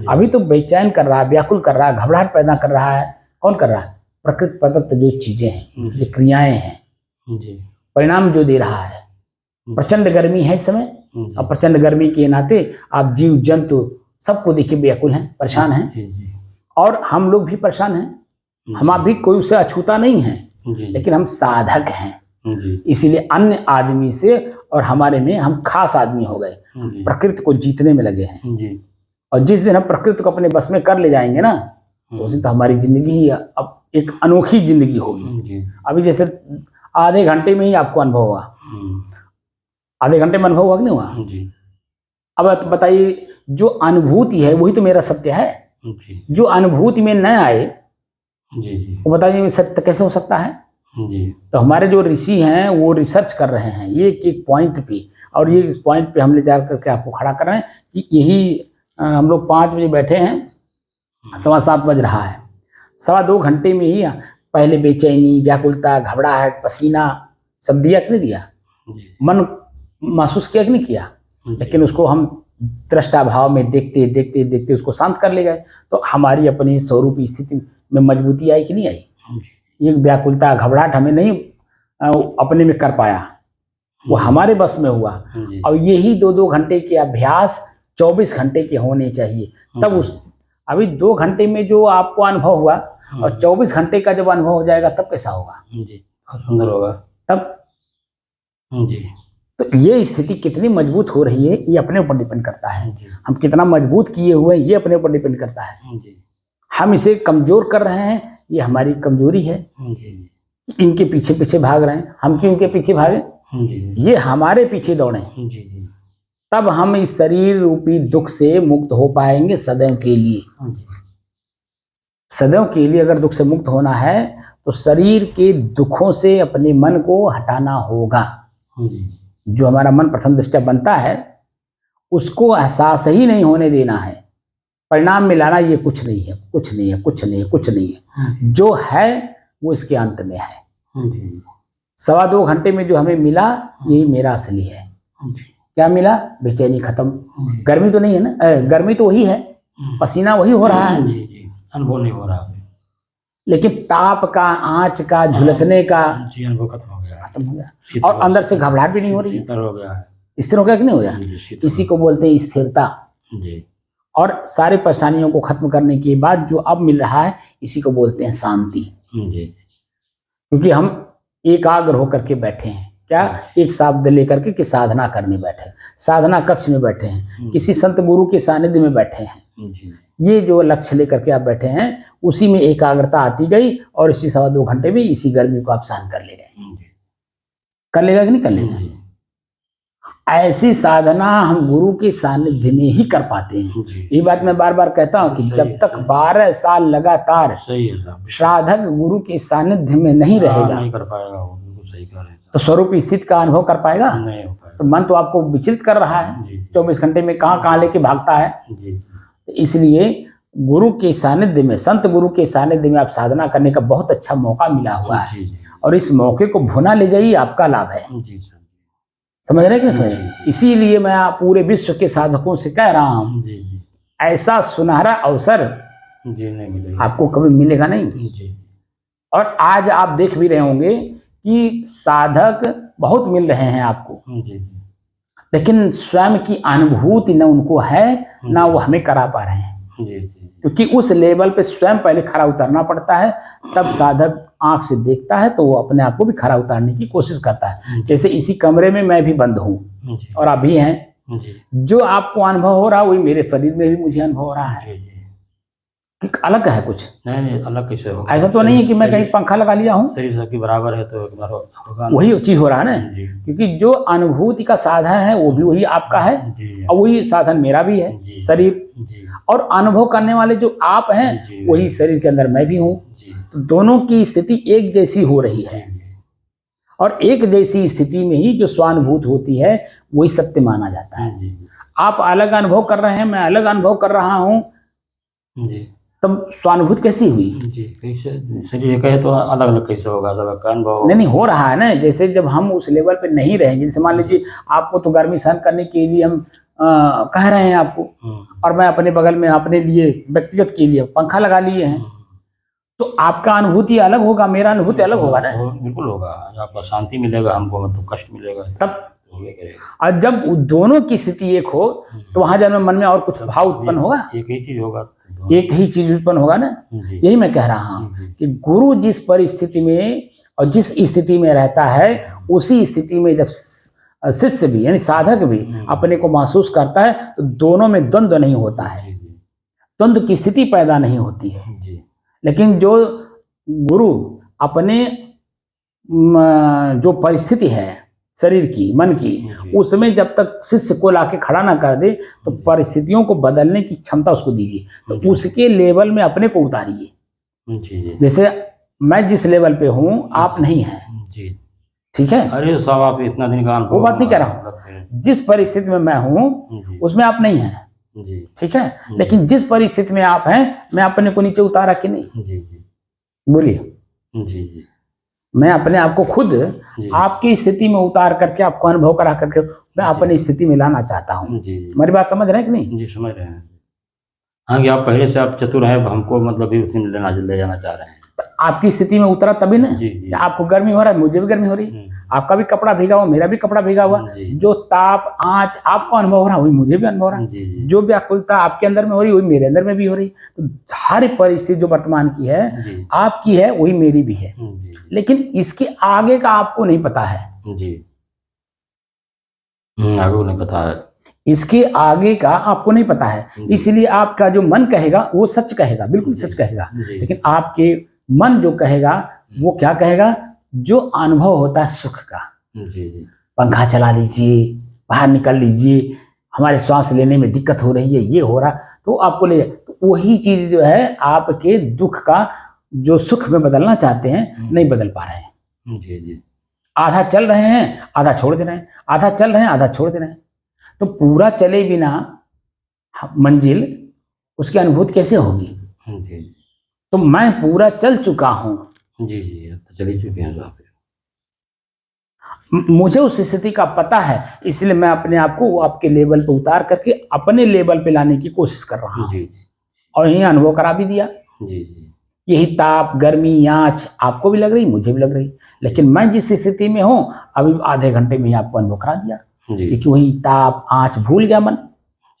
अभी तो बेचैन कर रहा है, व्याकुल कर रहा है, घबराहट पैदा कर रहा है। कौन कर रहा है? प्रकृति प्रदत्त जो चीजें हैं, जो क्रियाएं हैं, परिणाम जो दे रहा है। प्रचंड गर्मी है इस समय, और प्रचंड गर्मी के नाते आप जीव जंतु सबको देखिए व्याकुल हैं, परेशान हैं, और हम लोग भी परेशान हैं। हम अभी कोई उसे अछूता नहीं है, जी लेकिन हम साधक हैं, जी इसीलिए अन्य आदमी से और हमारे में हम खास आदमी हो गए, जी प्रकृति को जीतने में लगे हैं। जी और जिस दिन हम प्रकृति को अपने बस में कर ले जाएंगे ना, तो उस दिन तो हमारी जिंदगी ही अब एक अनोखी जिंदगी होगी। जी अभी जैसे आधे घंटे में ही आपको अनुभव हुआ, आधे घंटे में अनुभव हुआ कि नहीं हुआ? जी अब बताइए, जो अनुभूति है वही तो मेरा सत्य है। जी जो अनुभूति में न आए जी जी वो बताइए सत्य कैसे हो सकता है? जी तो हमारे जो ऋषि हैं वो रिसर्च कर रहे हैं एक एक पॉइंट पे, और ये इस पॉइंट पे हम ले जा करके आपको खड़ा कर रहे हैं कि यही हम लोग 5 बजे बैठे हैं, 7:15 बज रहा है, 2.25 घंटे में ही पहले बेचैनी, व्याकुलता, घबराहट, पसीना सब दिया कि नहीं दिया? जी मन महसूस किया कि नहीं किया? लेकिन उसको हम दृष्टा भाव में देखते देखते देखते उसको शांत कर ले गए, तो हमारी अपनी स्वरूप स्थिति में मजबूती आई कि नहीं आई? ये व्याकुलता, घबराहट हमें नहीं अपने में कर पाया, वो हमारे बस में हुआ। और यही 2-2 घंटे के अभ्यास 24 घंटे के होने चाहिए, तब उस अभी 2 घंटे में जो आपको अनुभव हुआ और 24 घंटे का जब अनुभव हो जाएगा तब कैसा होगा? जी बहुत सुंदर होगा तब जी तो ये स्थिति कितनी मजबूत हो रही है ये अपने ऊपर डिपेंड करता है। जी हम कितना मजबूत किए हुए हैं ये अपने ऊपर डिपेंड करता है। जी हम इसे कमजोर कर रहे हैं, ये हमारी कमजोरी है। जी इनके पीछे पीछे भाग रहे हैं, हम क्यों इनके पीछे भागे? जी ये हमारे पीछे दौड़े, जी जी तब हम इस शरीर रूपी दुख से मुक्त हो पाएंगे सदैव के लिए। सदैव के लिए अगर दुख से मुक्त होना है तो शरीर के दुखों से अपने मन को हटाना होगा। जो हमारा मन प्रथम दृष्टया बनता है उसको एहसास ही नहीं होने देना है, परिणाम में लाना ये कुछ नहीं है, कुछ नहीं है, कुछ नहीं है, कुछ नहीं है। जो है वो इसके अंत में है। 2.25 घंटे में जो हमें मिला यही मेरा असली है। क्या मिला? बेचैनी खत्म। गर्मी तो नहीं है ना, गर्मी तो वही है, पसीना वही हो रहा है, जी जी अनुभव नहीं हो रहा, लेकिन ताप का, आंच का, झुलसने का जी अनुभव खत्म हो गया, खत्म हो गया। और अंदर से घबराहट भी नहीं हो रही है, शीतल हो गया है, स्थिर हो गया कि नहीं हो गया? जी, शीतल इसी को बोलते हैं स्थिरता। जी और सारे परेशानियों को खत्म करने के बाद जो अब मिल रहा है इसी को बोलते हैं शांति। जी क्योंकि हम एकाग्र होकर के बैठे हैं, क्या एक शब्द लेकर के कि साधना करने बैठे, साधना कक्ष में बैठे हैं, किसी संत गुरु के सानिध्य में बैठे हैं। जी ये जो लक्ष्य लेकर के आप बैठे हैं उसी में एकाग्रता आती गई और इसी 2.25 घंटे में इसी गर्मी को आप सहन कर ले गए। कर लेगा कि नहीं कर लेगा? ऐसी साधना हम गुरु के सानिध्य में ही कर पाते हैं। ये बात मैं बार बार कहता हूँ कि जब तक 12 साल लगातार साधक गुरु के सानिध्य में नहीं रहेगा नहीं कर पाएगा, वो सही कह रहे हैं, तो स्वरूप स्थिति का अनुभव कर पाएगा नहीं हो पाएगा। तो मन तो आपको विचलित कर रहा है, 24 घंटे में कहाँ लेके भागता है। तो इसलिए गुरु के सानिध्य में, संत गुरु के सानिध्य में आप साधना करने का बहुत अच्छा मौका मिला हुआ है, और इस मौके को भुना ले जाइए, आपका लाभ है। समझ रहे कि नहीं? इसीलिए मैं पूरे विश्व के साधकों से कह रहा हूँ, ऐसा सुनहरा अवसर नहीं मिलेगा, आपको कभी मिलेगा नहीं। और आज आप देख भी रहे होंगे कि साधक बहुत मिल रहे हैं आपको, लेकिन स्वयं की अनुभूति न उनको है ना वो हमें करा पा रहे हैं। क्योंकि उस लेवल पे स्वयं पहले खरा उतरना पड़ता है, तब साधक आंख से देखता है तो वो अपने आप को भी खरा उतारने की कोशिश करता है। जैसे इसी कमरे में मैं भी बंद हूँ और अभी हैं, जो आपको अनुभव हो रहा है वही मेरे शरीर में भी मुझे अनुभव हो रहा है। अलग है कुछ नहीं, अलग कैसे होगा? ऐसा तो नहीं है कि मैं कहीं पंखा लगा लिया हूँ, शरीर सबके बराबर है तो एक बार होगा, वही चीज हो रहा है ना। क्योंकि जो अनुभूति का साधन है वो भी वही आपका है और वही साधन मेरा भी है, शरीर। और अनुभव करने वाले जो आप हैं वही शरीर के अंदर मैं भी हूँ। तो दोनों की स्थिति एक जैसी हो रही है, और एक जैसी स्थिति में ही जो स्वानुभूत होती है वही सत्य माना जाता है। आप अलग अनुभव कर रहे हैं, मैं अलग अनुभव कर रहा हूँ, तब स्वानुभूत कैसी हुई? कैसे शरीर कहे तो अलग अलग कैसे होगा? सबका अनुभव नहीं हो रहा है ना। जैसे जब हम उस लेवल पे नहीं रहेंगे, जैसे मान लीजिए आपको तो गर्मी सहन करने के लिए हम कह रहे हैं आपको, और मैं अपने बगल में अपने लिए व्यक्तिगत के लिए पंखा लगा लिए हैं, तो आपका अनुभूति अलग होगा, मेरा अनुभूति अलग होगा ना। बिल्कुल होगा, आपको शांति मिलेगा, हमको मतलब कष्ट मिलेगा, तब और जब दोनों की स्थिति एक हो तो वहां जब मन में और कुछ भाव उत्पन्न होगा, एक ही चीज होगा। एक ही चीज उत्पन्न होगा ना। जी यही मैं कह रहा हूँ जी कि गुरु जिस परिस्थिति में और जिस स्थिति में रहता है, उसी स्थिति में जब शिष्य भी यानी साधक भी अपने को महसूस करता है तो दोनों में द्वंद्व नहीं होता है, जी जी द्वंद्व की स्थिति पैदा नहीं होती है। जी लेकिन जो गुरु अपने जो परिस्थिति है शरीर की, मन की, जी उसमें जब तक शिष्य को लाके खड़ा ना कर दे तो परिस्थितियों को बदलने की क्षमता उसको दीजिए, तो उसके लेवल में अपने को उतारिए। जी जी जैसे मैं जिस लेवल पे हूँ आप नहीं हैं, जी। ठीक है, अरे साहब आप इतना दिन का वो बात नहीं कह रहा हूँ। जिस परिस्थिति में मैं हूँ जी उसमें आप नहीं हैं, जी ठीक है, लेकिन जिस परिस्थिति में आप हैं मैं अपने को नीचे उतारा कि नहीं? जी जी बोलिए। जी जी मैं अपने आप को खुद जी आपकी स्थिति में उतार करके, आपको अनुभव करा करके मैं अपनी स्थिति में लाना चाहता हूँ। जी जी हमारी बात समझ रहे हैं कि नहीं? जी समझ रहे हैं। हाँ कि आप पहले से आप चतुर हैं, अब हमको मतलब भी उसी में ले जाना चाह रहे हैं। तो आपकी स्थिति में उतरा तभी ना। जी जी आपको गर्मी हो रहा है, मुझे भी गर्मी हो रही है, आपका भी कपड़ा भीगा हुआ, मेरा भी कपड़ा भीगा हुआ, जी जो ताप आंच आपको अनुभव हो रहा है वही मुझे भी अनुभव हो रहा है, जी जी जो व्याकुलता आपके अंदर में हो रही है वही मेरे अंदर में भी हो रही है। तो हर परिस्थिति जो वर्तमान की है जी आपकी है वही मेरी भी है, जी लेकिन इसके आगे का आपको नहीं पता है। जी आगे नहीं पता है। इसके आगे का आपको नहीं पता है, इसलिए आपका जो मन कहेगा वो सच कहेगा, बिल्कुल सच कहेगा, लेकिन आपके मन जो कहेगा वो क्या कहेगा? जो अनुभव होता है सुख का। जी जी पंखा चला लीजिए, बाहर निकल लीजिए, हमारे श्वास लेने में दिक्कत हो रही है, ये हो रहा, तो आपको ले, तो वही चीज जो है आपके दुख का जो सुख में बदलना चाहते हैं नहीं बदल पा रहे हैं। जी जी आधा चल रहे हैं आधा छोड़ दे रहे हैं, आधा चल रहे हैं आधा छोड़ दे रहे हैं, तो पूरा चले बिना मंजिल उसकी अनुभूति कैसे होगी? जी तो मैं पूरा चल चुका हूं, जी जी अब तो चल ही चुके हैं साहब। मुझे उस स्थिति का पता है, इसलिए मैं अपने आप को आपके लेवल पे उतार करके अपने लेवल पे लाने की कोशिश कर रहा हूँ। जी जी और यही अनुभव करा भी दिया। जी जी यही ताप गर्मी आँच आपको भी लग रही, मुझे भी लग रही, लेकिन मैं जिस स्थिति में हूँ अभी आधे घंटे में ही आपको अनुभव करा दिया, जी क्योंकि वही ताप आँच भूल गया मन,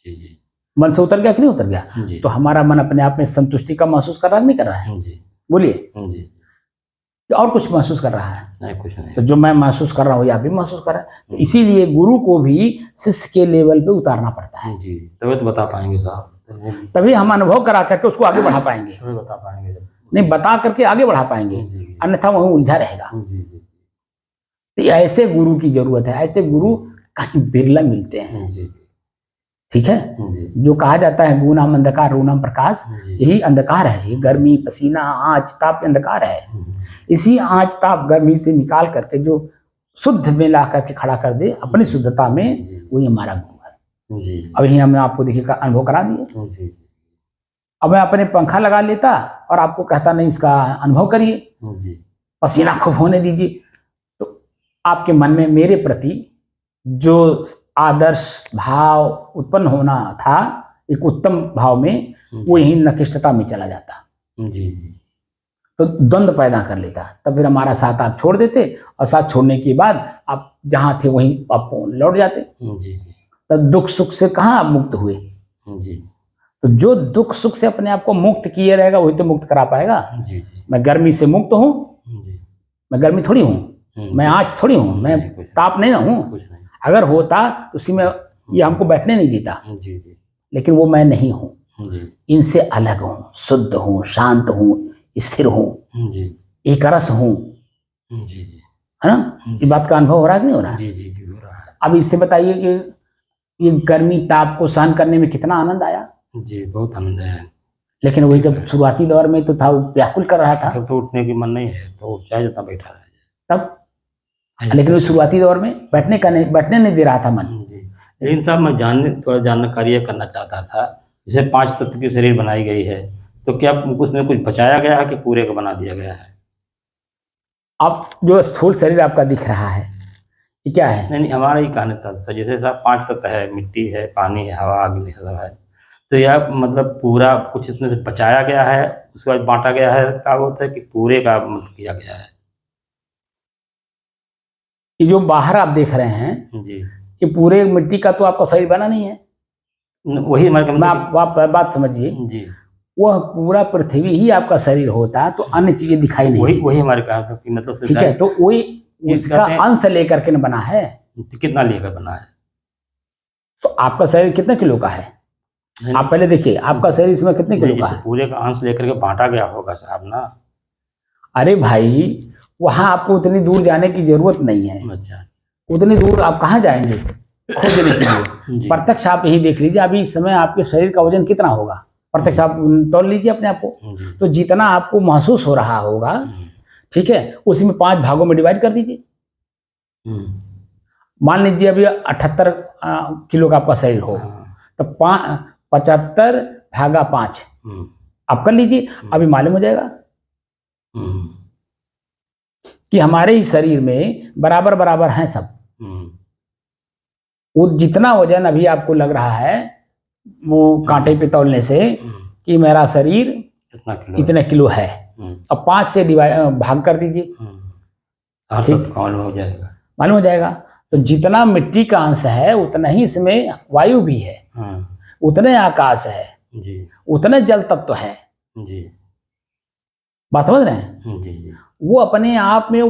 जी जी मन से उतर गया कि नहीं उतर गया? जी तो हमारा मन अपने आप में संतुष्टि का महसूस कर रहा है नहीं कर रहा है? जी बोलिए। जी और कुछ महसूस कर रहा है? नहीं कुछ नहीं। तो जो मैं महसूस कर रहा हूँ आप भी महसूस कर रहे हैं, तो इसीलिए गुरु को भी शिष्य के लेवल पे उतारना पड़ता है, जी तभी तो बता पाएंगे साहब, तभी हम अनुभव करा करके उसको आगे बढ़ा पाएंगे, तभी बता पाएंगे जब। नहीं बता करके आगे बढ़ा पाएंगे, जी अन्यथा वहीं उलझा रहेगा। जी जी तो ऐसे गुरु की जरूरत है, ऐसे गुरु कहीं बिरला मिलते हैं, जी ठीक है। जी जो कहा जाता है गुनाम अंधकार रूनाम प्रकाश, यही अंधकार है, ये गर्मी पसीना आँच ताप अंधकार है। इसी आँच ताप गर्मी से निकाल करके जो शुद्ध में ला करके खड़ा कर दे अपनी शुद्धता में, वही हमारा गुरु है। जी अब यही हमने आपको देखिए अनुभव करा दिए। जी अब मैं अपने पंखा लगा लेता और आपको कहता नहीं इसका अनुभव करिए, जी पसीना खूब होने दीजिए, तो आपके मन में मेरे प्रति जो आदर्श भाव उत्पन्न होना था एक उत्तम भाव में, वो यही नकिष्टता में चला जाता, जी तो द्वंद्व पैदा कर लेता। तब फिर हमारा साथ आप छोड़ देते और साथ छोड़ने के बाद आप जहाँ थे वहीं आप लौट जाते, जी तब दुख सुख से कहाँ आप मुक्त हुए? जी तो जो दुख सुख से अपने आप को मुक्त किए रहेगा वही तो मुक्त करा पाएगा। जी मैं गर्मी से मुक्त हूँ, मैं गर्मी थोड़ी हूँ, मैं आँच थोड़ी हूँ, मैं ताप नहीं ना हूँ। कुछ नहीं। अगर होता तो उसी में ये हमको बैठने नहीं देता, जी जी लेकिन वो मैं नहीं हूँ, जी इनसे अलग हूँ, शुद्ध हूँ, शांत हूँ, स्थिर हूँ, जी एक रस हूँ, जी है ना? ये बात का अनुभव हो रहा है कि नहीं हो रहा है? जी जी हो रहा है। अब इससे बताइए कि ये गर्मी ताप को सहन करने में कितना आनंद आया। जी बहुत आनंद है। लेकिन वही जब शुरुआती दौर में तो था वो व्याकुल कर रहा था, तब तो उठने की मन नहीं है तो चाहे जितना बैठा रहे तब, लेकिन वो शुरुआती दौर में बैठने नहीं दे रहा था मन। जी। लेकिन साहब मैं थोड़ा जानकारी ये करना चाहता था, जैसे 5 तत्व की शरीर बनाई गई है, तो क्या उसमें कुछ बचाया गया है कि पूरे का बना दिया गया है? अब जो स्थूल शरीर आपका दिख रहा है ये क्या है? नहीं हमारा ही कहने था, जैसे साहब 5 तत्व है, मिट्टी है, पानी है, हवा अग्नि सब है, तो यह मतलब पूरा कुछ इसमें से बचाया गया है उसके बाद बांटा गया है क्या होता है कि पूरे का मतलब किया गया है? ये जो बाहर आप देख रहे हैं जी ये पूरे मिट्टी का तो आपका शरीर बना नहीं है। वही हमारे मैं आप बात समझिए, जी वह पूरा पृथ्वी ही आपका शरीर होता तो अन्य चीजें दिखाई नहीं वही देती। वही हमारे कहने का मतलब ठीक है, तो वही इस उसका कहते हैं- अंश लेकर के न बना है। कितना लेकर बना है? तो आपका शरीर कितने किलो का है? आप पहले देखिए आपका शरीर इसमें कितने किलो का जैसे है? पूरे का अंश लेकर के बांटा गया होगा साहब ना। अरे भाई, वहां आपको उतनी दूर जाने की जरूरत नहीं है। अच्छा उतनी दूर आप कहाँ जाएंगे खोजने के लिए? जी। प्रत्यक्ष आप यही देख लीजिए, अभी इस समय आपके शरीर का वजन कितना होगा, प्रत्यक्ष आप तौल लीजिए अपने आप को। जी। तो जितना आपको महसूस हो रहा होगा, ठीक है, उसी में 5 भागों में डिवाइड कर दीजिए। मान लीजिए अभी 78 किलो का आपका शरीर हो, तो 75 भागा 5 आप कर लीजिए। अभी मालूम हो जाएगा कि हमारे ही शरीर में बराबर बराबर हैं सब। वो जितना वजन अभी आपको लग रहा है वो कांटे पे तौलने से कि मेरा शरीर इतने किलो है, अब 5 से भाग कर दीजिए, ठीक, मालूम हो जाएगा। मालूम हो जाएगा। तो जितना मिट्टी का अंश है उतना ही इसमें वायु भी है, उतने आकाश है जी, उतने जल तत्व है जी, बात समझ रहे हैं? जी, जी, वो अपने आप में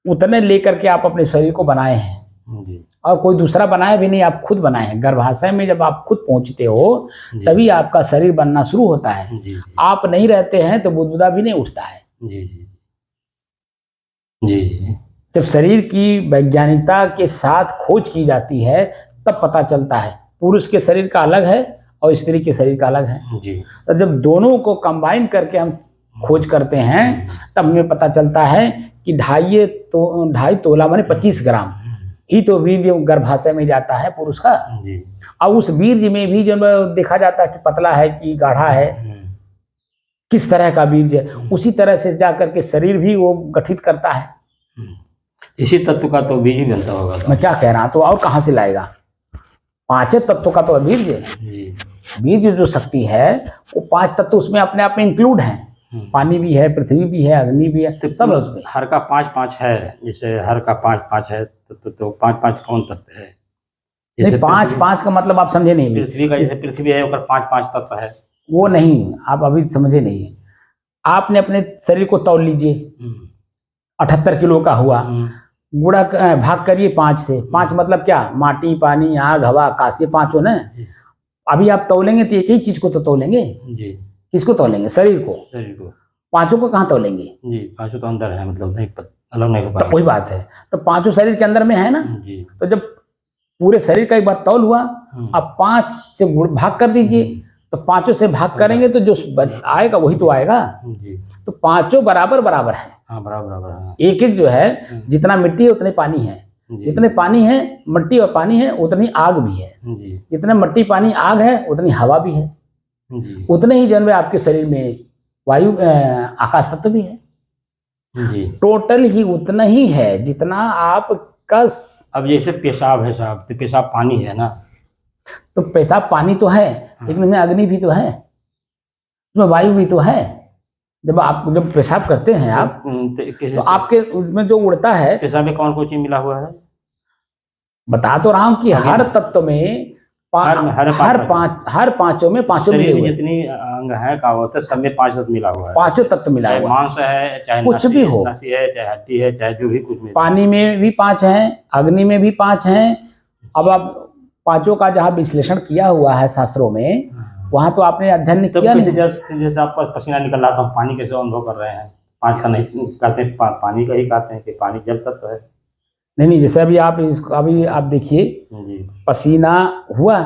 उतने लेकर के आप अपने शरीर को बनाए हैं जी, और कोई दूसरा बनाया भी नहीं, आप खुद बनाए हैं। गर्भाशय में जब आप खुद पहुंचते हो जी, तभी आपका शरीर बनना शुरू होता है। जी, जी, आप नहीं रहते हैं तो बुदबुदा भी नहीं उठता है। जी, जी, जी, जी, जब शरीर की वैज्ञानिकता के साथ खोज की जाती है तब पता चलता है पुरुष के शरीर का अलग है और स्त्री के शरीर का अलग है। जी, तो जब दोनों को कंबाइन करके हम खोज करते हैं तब हमें पता चलता है कि 2.5 तोला माने 25 ग्राम ही तो वीर्य गर्भाशय में जाता है पुरुष का। जी, और उस वीर्य में भी जो देखा जाता है कि पतला है कि गाढ़ा है, किस तरह का वीर्य, उसी तरह से जाकर के शरीर भी वो गठित करता है। इसी तत्व का तो बीज ही बनता होगा। मैं क्या कह रहा हूं, तो और कहां से लाएगा? 5 तत्वों का तो वीर्य है। वीर्य जो शक्ति है वो 5 तत्व उसमें अपने आप में इंक्लूड हैं। पानी भी है, पृथ्वी भी है, अग्नि भी है, तो सब है उसमें। हर का 5-5 है, जैसे हर का 5-5 है तो 5-5 कौन तत्व है? नहीं, 5-5 का मतलब आप समझे नहीं। पृथ्वी का जैसे पृथ्वी है ऊपर 5-5 तत्व है, वो नहीं, आप अभी समझे नहीं। आपने अपने शरीर को तौल लीजिए, 78 किलो का हुआ, गुणा भाग करिए 5 से। 5 मतलब क्या? माटी, पानी, आग, हवा, आकाश, ये 5 हो ना। अभी आप तौलेंगे तो एक ही चीज को तो तौलेंगे। जी, किसको तौलेंगे? शरीर को। शरीर को 5 को कहाँ तौलेंगे? जी, 5 तो अंदर है, मतलब नहीं अलग नहीं हो तो पाएगा। वही बात है, तो 5 शरीर के अंदर में है ना। जी, तो जब पूरे शरीर का एक बार तौल हुआ, अब 5 से भाग कर दीजिए, तो 5 से भाग करेंगे तो जो आएगा वही तो आएगा। जी, तो 5 बराबर बराबर है। हाँ बराबर है। एक एक जो है, जितना मिट्टी है उतने पानी है, जितने पानी है मिट्टी और पानी है उतनी आग भी है, जितने मिट्टी पानी आग है उतनी हवा भी है, उतने ही जन्म आपके शरीर में वायु आकाश तत्व भी है। टोटल ही उतना ही है जितना आपका। अब जैसे पेशाब है साहब, तो पेशाब पानी है ना, तो पेशाब पानी तो है, लेकिन उसमें अग्नि भी तो है, उसमें वायु भी तो है। जब आप पेशाब करते हैं आप तो आपके उसमें जो उड़ता है, पेशाब में कौन कौन चीज मिला हुआ है? बता तो रहा हूं कि हर तत्व में हर पांचों में पांचों मिले हुए, जितनी अंग है का होता है सब में 5 तत्व मिला हुआ है। 5 तत्व मिला हुआ, मांस है, चाहे कुछ भी हो, नसी है, चाहे हड्डी है, चाहे जो भी कुछ में। पानी में भी 5 हैं, अग्नि में भी 5 हैं। अब आप 5 का जहाँ विश्लेषण किया हुआ है शास्त्रों में, वहां तो आपने अध्ययन किया नहीं। जैसे आपका पसीना निकल रहा था, पानी कैसे अनुभव कर रहे हैं? 5 का नहीं कहते, पानी का ही कहते हैं कि पानी जल तत्व है। नहीं, जैसे अभी आप देखिए, पसीना हुआ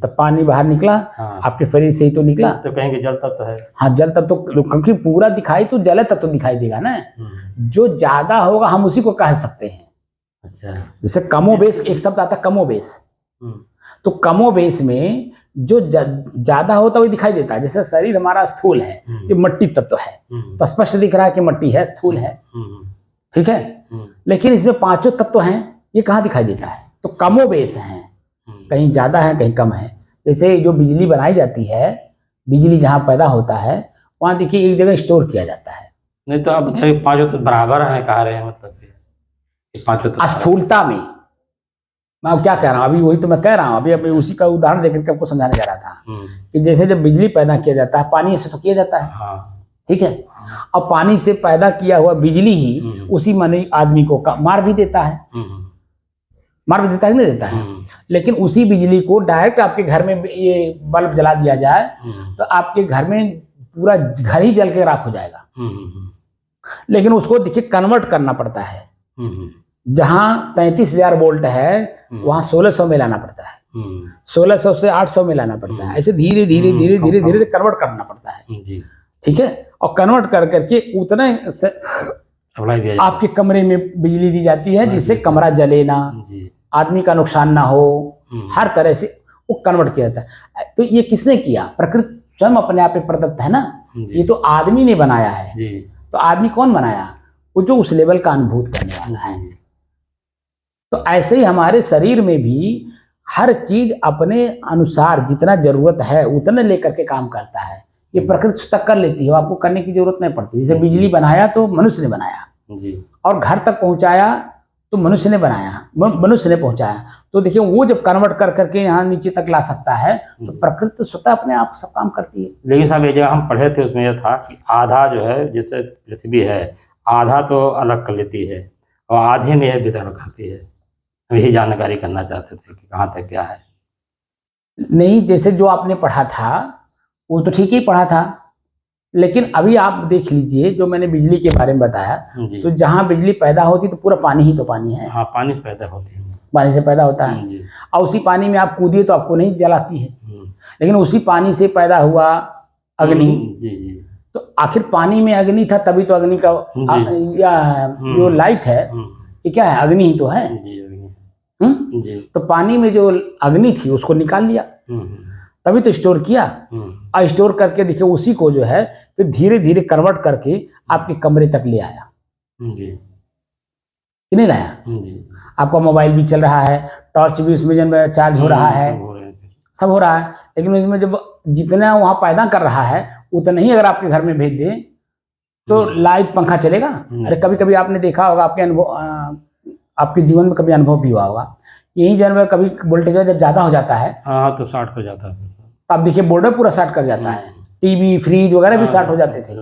तो पानी बाहर निकला, आपके शरीर से ही तो निकला, तो कहेंगे जल तत्व है। हाँ, जल तत्व, क्योंकि पूरा दिखाई तो जल तत्व दिखाई देगा ना। जो ज्यादा होगा हम उसी को कह सकते हैं। अच्छा, जैसे कमोबेश एक शब्द आता है, कमोबेश, तो कमोबेश में जो ज्यादा होता है वही दिखाई देता है। जैसे शरीर हमारा स्थूल है, ये मिट्टी तत्व है, तो स्पष्ट दिख रहा है कि मिट्टी है, स्थूल है, ठीक है। लेकिन इसमें 5 तत्व हैं, ये कहाँ दिखाई देता है? तो कमोबेश हैं, कहीं ज्यादा है कहीं कम है। जैसे जो बिजली बनाई जाती है, बिजली जहाँ पैदा होता है वहां देखिए एक जगह स्टोर किया जाता है। नहीं तो अब 5 तो बराबर है कह रहे हैं, मतलब 5 तो स्थूलता में, मैं अब क्या कह रहा हूँ, अभी वही तो मैं कह रहा हूँ, अभी उसी का उदाहरण देकर के आपको समझाने जा रहा था कि जैसे जब बिजली पैदा किया जाता है पानी से तो किया जाता है, ठीक है। अब पानी से पैदा किया हुआ बिजली ही उसी मनी आदमी को मार भी देता है, मार भी देता है, नहीं देता है। लेकिन उसी बिजली को डायरेक्ट आपके घर में ये बल्ब जला दिया जाए तो आपके घर में पूरा घर ही जल के राख हो जाएगा। लेकिन उसको देखिए कन्वर्ट करना पड़ता है, जहां 33,000 वोल्ट है वहां 1600 में लाना पड़ता है, 1600 से 800 में लाना पड़ता है। ऐसे धीरे धीरे धीरे धीरे धीरे कन्वर्ट करना पड़ता है, ठीक है। और कन्वर्ट कर करके उतने आपके कमरे में बिजली दी जाती है जिससे कमरा जले ना, आदमी का नुकसान ना हो, हर तरह से वो कन्वर्ट किया जाता है। तो ये किसने किया? प्रकृति स्वयं अपने आप में प्रदत्त है ना, ये तो आदमी ने बनाया है। तो आदमी कौन बनाया? वो जो उस लेवल का अनुभूत करने वाला है। तो ऐसे ही हमारे शरीर में भी हर चीज अपने अनुसार जितना जरूरत है उतने लेकर के काम करता है। ये प्रकृति स्वतः कर लेती है, आपको करने की जरूरत नहीं पड़ती। जैसे बिजली बनाया तो मनुष्य ने बनाया, और घर तक पहुंचाया तो मनुष्य ने बनाया, मनुष्य ने पहुंचाया। तो देखिए वो जब कन्वर्ट कर करके यहाँ नीचे तक ला सकता है तो प्रकृति स्वतः अपने आप सब काम करती है। लेकिन साहब ये जगह हम पढ़े थे उसमें यह था कि आधा जो है जैसे पृथ्वी है आधा तो अलग कर लेती है और आधे में यह वितरण करती है। यही जानकारी करना चाहते थे कि कहाँ तक क्या है। नहीं, जैसे जो आपने पढ़ा था वो तो ठीक ही पढ़ा था, लेकिन अभी आप देख लीजिए जो मैंने बिजली के बारे में बताया, तो जहाँ बिजली पैदा होती तो पूरा पानी ही तो पानी है। हाँ, पानी से पैदा होती है, पानी से पैदा होता है। और उसी पानी में आप कूदिए तो आपको नहीं जलाती है, लेकिन उसी पानी से पैदा हुआ अग्नि। तो आखिर पानी में अग्नि था तभी तो अग्नि का या जो लाइट है ये क्या है? अग्नि ही तो है। तो पानी में जो अग्नि थी उसको निकाल लिया, तभी तो स्टोर किया। और स्टोर करके देखिए उसी को जो है फिर धीरे धीरे कन्वर्ट करके आपके कमरे तक ले आया, कि नहीं लाया? आपका मोबाइल भी चल रहा है, टॉर्च भी उसमें जब चार्ज हो रहा है, सब हो रहा है। लेकिन उसमें जब जितना वहां पैदा कर रहा है उतना ही अगर आपके घर में भेज दे तो लाइट पंखा चलेगा? अरे कभी कभी आपने देखा होगा, आपके अनुभव आपके जीवन में कभी अनुभव भी हुआ होगा, यही जानवर कभी वोल्टेज जब ज्यादा हो जाता है हाँ तो शॉर्ट हो जाता है। तो आप देखिए बोर्ड पूरा शॉर्ट कर जाता है, टीवी फ्रिज वगैरह भी शॉर्ट हो जाते थे।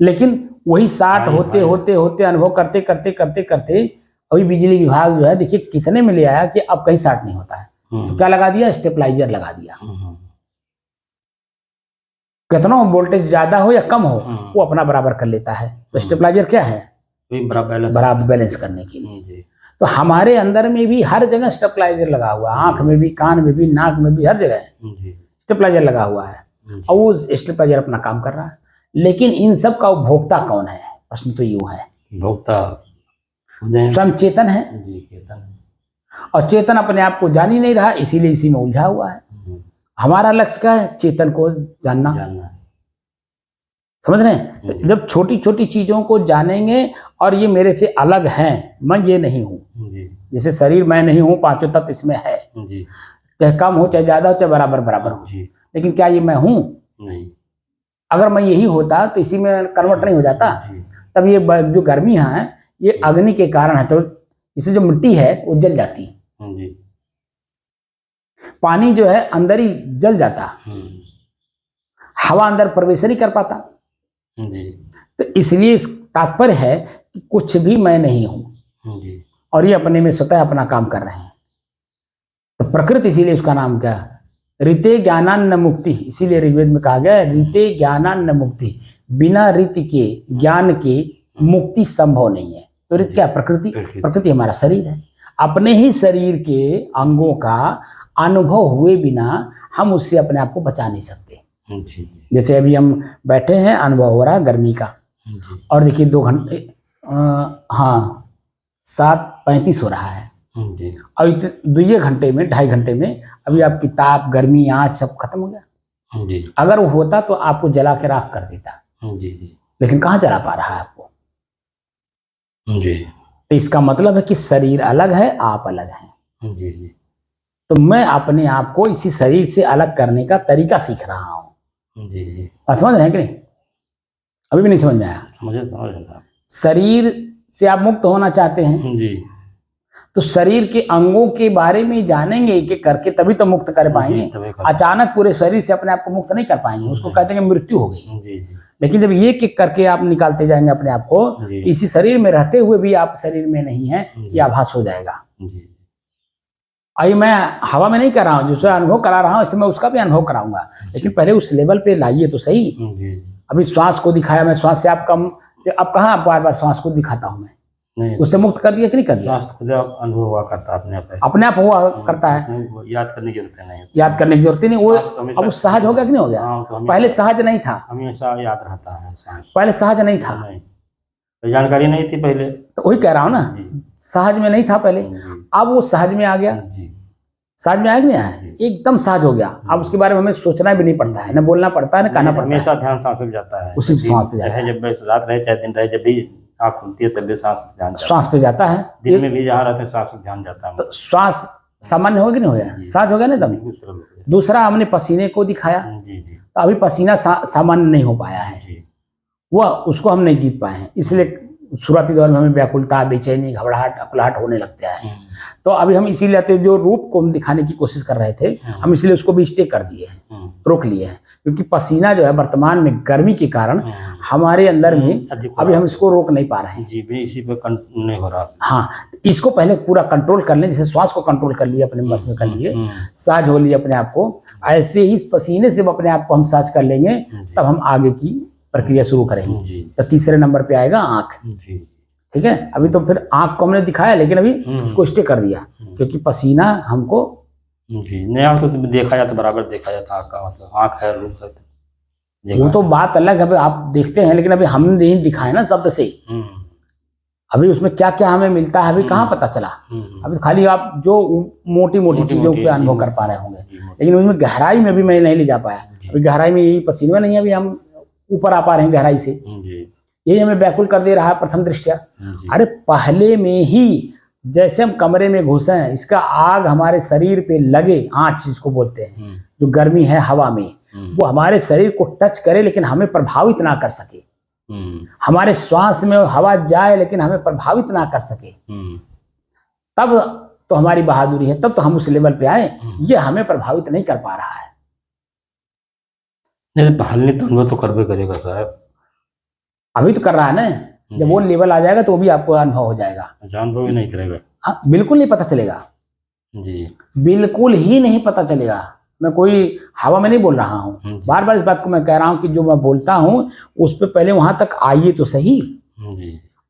लेकिन वही शॉर्ट होते होते होते अनुभव करते करते करते करते अभी बिजली विभाग जो है देखिए कितने में ले आया कि अब कहीं शॉर्ट नहीं होता है। तो क्या लगा दिया? स्टेबलाइजर लगा दिया। कितना वोल्टेज ज्यादा हो या कम हो वो अपना बराबर कर लेता है। तो स्टेबलाइजर क्या है? बराबर बैलेंस करने के लिए। तो हमारे अंदर में भी हर जगह स्टेबलाइजर लगा हुआ है, आंख में भी, कान में भी, नाक में भी, हर जगह स्टेबलाइजर लगा हुआ है और वो स्टेबलाइजर अपना काम कर रहा है। लेकिन इन सब का उपभोक्ता कौन है? प्रश्न तो यूं है, भोक्ता स्वयं चेतन है। और चेतन अपने आप को जान ही नहीं रहा, इसीलिए इसी में उलझा हुआ है। हमारा लक्ष्य क्या है? चेतन को जानना। समझ रहे हैं? तो जब छोटी छोटी चीजों को जानेंगे और ये मेरे से अलग हैं, मैं ये नहीं हूँ, जैसे शरीर मैं नहीं हूँ, पांचों तत्व इसमें है, चाहे कम हो चाहे ज्यादा हो चाहे बराबर बराबर हो, लेकिन क्या ये मैं हूँ? नहीं। अगर मैं यही होता तो इसी में कन्वर्ट नहीं हो जाता। तब ये जो गर्मी है ये अग्नि के कारण है, तो इससे जो मिट्टी है वो जल जाती, पानी जो है अंदर ही जल जाता, हवा अंदर प्रवेश नहीं कर पाता। तो इसलिए इस तात्पर्य है कि कुछ भी मैं नहीं हूं और ये अपने में स्वतः अपना काम कर रहे हैं। तो प्रकृति, इसीलिए उसका नाम क्या? ऋते ज्ञानान्न मुक्ति। इसीलिए ऋग्वेद में कहा गया ऋते ज्ञानान्न मुक्ति, बिना ऋत के ज्ञान के मुक्ति संभव नहीं है। तो ऋत क्या? प्रकृति। प्रकृति हमारा शरीर है। अपने ही शरीर के अंगों का अनुभव हुए बिना हम उससे अपने आप को बचा नहीं सकते। जैसे अभी हम बैठे हैं, अनुभव हो रहा है गर्मी का, और देखिए 2 घंटे, हाँ 7:35 हो रहा है, अभी 2 घंटे में 2.5 घंटे में अभी आपकी ताप, गर्मी, आँच सब खत्म हो गया। अगर वो होता तो आपको जला के राख कर देता, लेकिन कहाँ जला पा रहा है आपको? तो इसका मतलब है कि शरीर अलग है, आप अलग हैं। तो मैं अपने आप को इसी शरीर से अलग करने का तरीका सीख रहा हूँ। समझ रहे हैं कि नहीं? अभी भी नहीं समझ में आया? शरीर से आप मुक्त होना चाहते हैं, तो शरीर के अंगों के बारे में जानेंगे एक एक करके, तभी तो मुक्त कर पाएंगे। अचानक पूरे शरीर से अपने आप को मुक्त नहीं कर पाएंगे, उसको कहते हैं कि मृत्यु हो गई। लेकिन जब एक एक करके आप निकालते जाएंगे अपने आप को, तो इसी शरीर में रहते हुए भी आप शरीर में नहीं है, ये आभास हो जाएगा। अभी मैं हवा में नहीं कर रहा हूँ, जिससे अनुभव करा रहा हूँ, इससे मैं उसका भी अनुभव कराऊंगा, लेकिन पहले उस लेवल पे लाइए तो सही। अभी श्वास को दिखाया, मैं श्वास से आप कम, अब कहाँ बार बार श्वास को दिखाता हूँ मैं, उससे मुक्त कर दिया कि नहीं कर दिया? श्वास खुद अनुभव हुआ करता है, अपने आप हुआ करता है, याद करने की जरूरत नहीं, याद करने की जरूरत नहीं। वो अब सहज हो गया कि नहीं हो गया? पहले सहज नहीं था, हमेशा याद रहता है। पहले सहज नहीं था, जानकारी नहीं थी पहले, तो वही कह रहा हूँ ना, सहज में नहीं था पहले, अब वो सहज में आ गया। सहज में आया कि नहीं आया? एकदम सहज हो गया। अब उसके बारे में हमें सोचना भी नहीं पड़ता है, न बोलना पड़ता है, न कहना पड़ता है, हमेशा ध्यान सांस पे जाता है, उसी सांस पे जाता है। जब रात रहे चाहे दिन रहे, जब भी आँख खुलती है तब भी सांस पे जाता है। दिन में भी जहाँ रहते सांस पे ध्यान जाता है, तो श्वास सामान्य हो गया नहीं हो गया? सहज हो गया ना तब। दूसरा हमने पसीने को दिखाया, तो अभी पसीना सामान्य नहीं हो पाया है, वह उसको हम नहीं जीत पाए हैं, इसलिए शुरुआती दौर में हमें व्याकुलता, बेचैनी, घबराहट, अकुलाहट होने लगता है। तो अभी हम इसीलिए जो रूप को हम दिखाने की कोशिश कर रहे थे, हम इसलिए उसको भी स्टे कर दिए हैं, रोक लिए हैं, क्योंकि पसीना जो है वर्तमान में गर्मी के कारण हमारे अंदर में अभी हम इसको रोक नहीं पा रहे हैं। जी, भी इसी पे नहीं हो रहा। हाँ, इसको पहले पूरा कंट्रोल कर लें, जैसे श्वास को कंट्रोल कर लिए, अपने बस में कर लिए, साज हो लिए अपने आप को, ऐसे ही इस पसीने से अपने आप को हम साज कर लेंगे, तब हम आगे की प्रक्रिया शुरू करेंगे। तो तीसरे नंबर पे आएगा आँख। ठीक है, अभी तो फिर आँख को हमने दिखाया, लेकिन अभी उसको स्टे कर दिया, क्योंकि पसीना हमको नहीं, तो देखा जाता, बराबर देखा जाता आँख का, मतलब आँख है, रूप है, वो तो बात अलग है, आप देखते हैं, लेकिन अभी हमने नहीं दिखाया ना शब्द से। अभी उसमें क्या क्या हमें मिलता है अभी कहाँ पता चला। अभी खाली आप जो मोटी मोटी चीजों पे अनुभव कर पा रहे होंगे, लेकिन उसमें गहराई में भी मैं नहीं ले जा पाया। अभी गहराई में यही पसीने में नहीं, अभी हम ऊपर आ पा रहे हैं गहराई से, यही हमें व्याकुल कर दे रहा है प्रथम दृष्टया। अरे पहले में ही जैसे हम कमरे में घुसे हैं, इसका आग हमारे शरीर पे लगे, आँच जिसको बोलते हैं, जो गर्मी है हवा में, वो हमारे शरीर को टच करे लेकिन हमें प्रभावित ना कर सके। हमारे श्वास में हवा जाए लेकिन हमें प्रभावित ना कर सके, तब तो हमारी बहादुरी है, तब तो हम उस लेवल पे आए। ये हमें प्रभावित नहीं कर पा रहा है। हल्ले तो अनुभव तो करबे करेगा साहब, अभी तो कर रहा है ना, जब वो लेवल आ जाएगा तो वो भी आपको अनुभव हो जाएगा। अनुभव ही नहीं करेगा? हाँ, बिल्कुल नहीं पता चलेगा जी, बिल्कुल ही नहीं पता चलेगा। मैं कोई हवा में नहीं बोल रहा हूँ, बार बार इस बात को मैं कह रहा हूँ कि जो मैं बोलता हूँ उस पर पहले वहां तक आइए तो सही,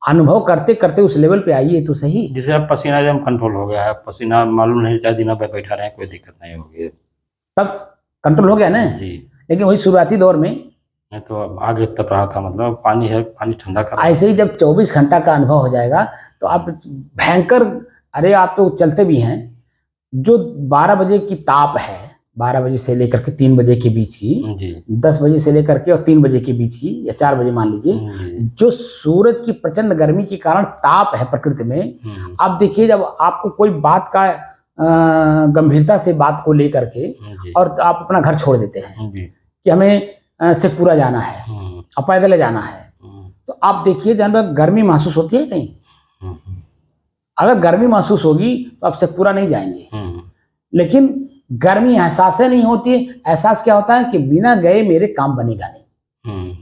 अनुभव करते करते उस लेवल पे आइए तो सही। जैसे अब पसीना एकदम कंट्रोल हो गया है, पसीना मालूम नहीं चाहे दिन भर बैठा रहे, कोई दिक्कत नहीं होगी, तब कंट्रोल हो गया ना जी। लेकिन वही शुरुआती दौर में तो आगे तप रहा था, मतलब पानी है, पानी ठंडा कर, ऐसे ही जब 24 घंटा का अनुभव हो जाएगा तो आप भयंकर, अरे आप तो चलते भी हैं, जो 12 बजे की ताप है, 12 बजे से लेकर के 3 बजे के बीच की, 10 बजे से लेकर के और 3 बजे के बीच की, या 4 बजे मान लीजिए, जो सूरज की प्रचंड गर्मी के कारण ताप है प्रकृति में। आप देखिए, जब आपको कोई बात का गंभीरता से बात को लेकर के और आप अपना घर छोड़ देते हैं कि हमें शेखपुरा जाना है और पैदल जाना है, तो आप देखिए जहाँ पर गर्मी महसूस होती है कहीं, अगर गर्मी महसूस होगी तो आप शेखपुरा नहीं जाएंगे। लेकिन गर्मी एहसास नहीं होती है। एहसास क्या होता है कि बिना गए मेरे काम बनेगा नहीं।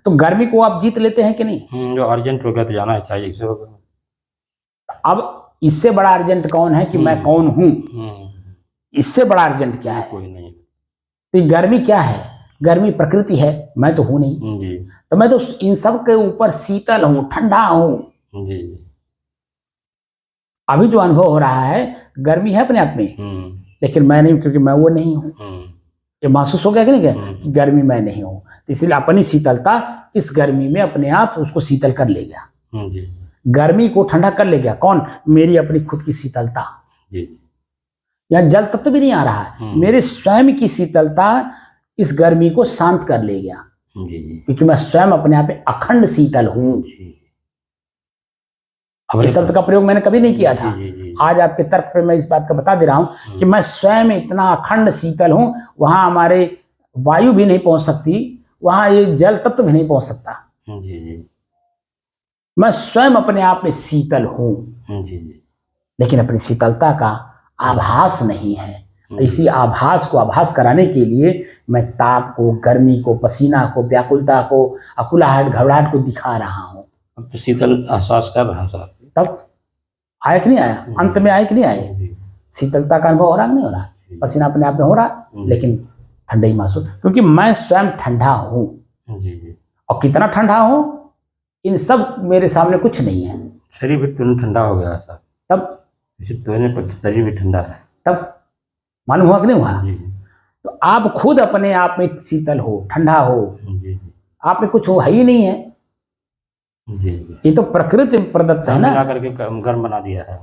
तो गर्मी को आप जीत लेते हैं कि नहीं? जो अर्जेंट हो गया तो जाना चाहिए, इससे हो गया। अब इससे बड़ा अर्जेंट कौन है कि मैं कौन हूं? इससे बड़ा अर्जेंट क्या है? कोई नहीं। तो गर्मी क्या है? गर्मी प्रकृति है, मैं तो हूं नहीं जी। तो मैं तो इन सब के ऊपर शीतल हूं, ठंडा हूं जी। अभी जो अनुभव हो रहा है गर्मी है अपने आप में, लेकिन मैं नहीं, क्योंकि मैं वो नहीं हूं। ये महसूस हो गया कि नहीं क्या कि गर्मी मैं नहीं हूं, तो इसलिए अपनी शीतलता इस गर्मी में अपने आप उसको शीतल कर ले गया जी। गर्मी को ठंडा कर ले गया कौन? मेरी अपनी खुद की शीतलता। यहाँ जल तत्व भी नहीं आ रहा है, मेरे स्वयं की शीतलता इस गर्मी को शांत कर ले गया जी। क्योंकि मैं स्वयं अपने आप में अखंड शीतल हूं। इस शब्द का प्रयोग मैंने कभी नहीं किया था जी। आज आपके तर्क पे मैं इस बात का बता दे रहा हूं कि मैं स्वयं इतना अखंड शीतल हूं, वहां हमारे वायु भी नहीं पहुंच सकती, वहां ये जल तत्व भी नहीं पहुंच सकता जी। मैं स्वयं अपने आप में शीतल हूं जी। लेकिन अपनी शीतलता का आभास नहीं है। इसी आभास को आभास कराने के लिए मैं ताप को, गर्मी को, पसीना को, व्याकुलता को, अकुलाहट, घबराहट को दिखा रहा हूँ। अब तो शीतल एहसास कर रहा साहब। तब आया कि नहीं आया, अंत में आया कि नहीं आया, शीतलता का अनुभव हो रहा कि नहीं हो रहा, पसीना अपने आप में हो रहा, लेकिन ठंडा ही महसूस, क्योंकि मैं स्वयं ठंडा हूँ। और कितना ठंडा हूँ, इन सब मेरे सामने कुछ नहीं है। शरीर भी तुरंत ठंडा हो गया साहब। तब धोने पर शरीर भी ठंडा है। तब मालूम हुआ कि नहीं हुआ? तो आप खुद अपने आप में शीतल हो, ठंडा हो, आप में कुछ हो है ही नहीं है। ये तो प्रकृति प्रदत्त है ना, मिला करके गर्म बना दिया है।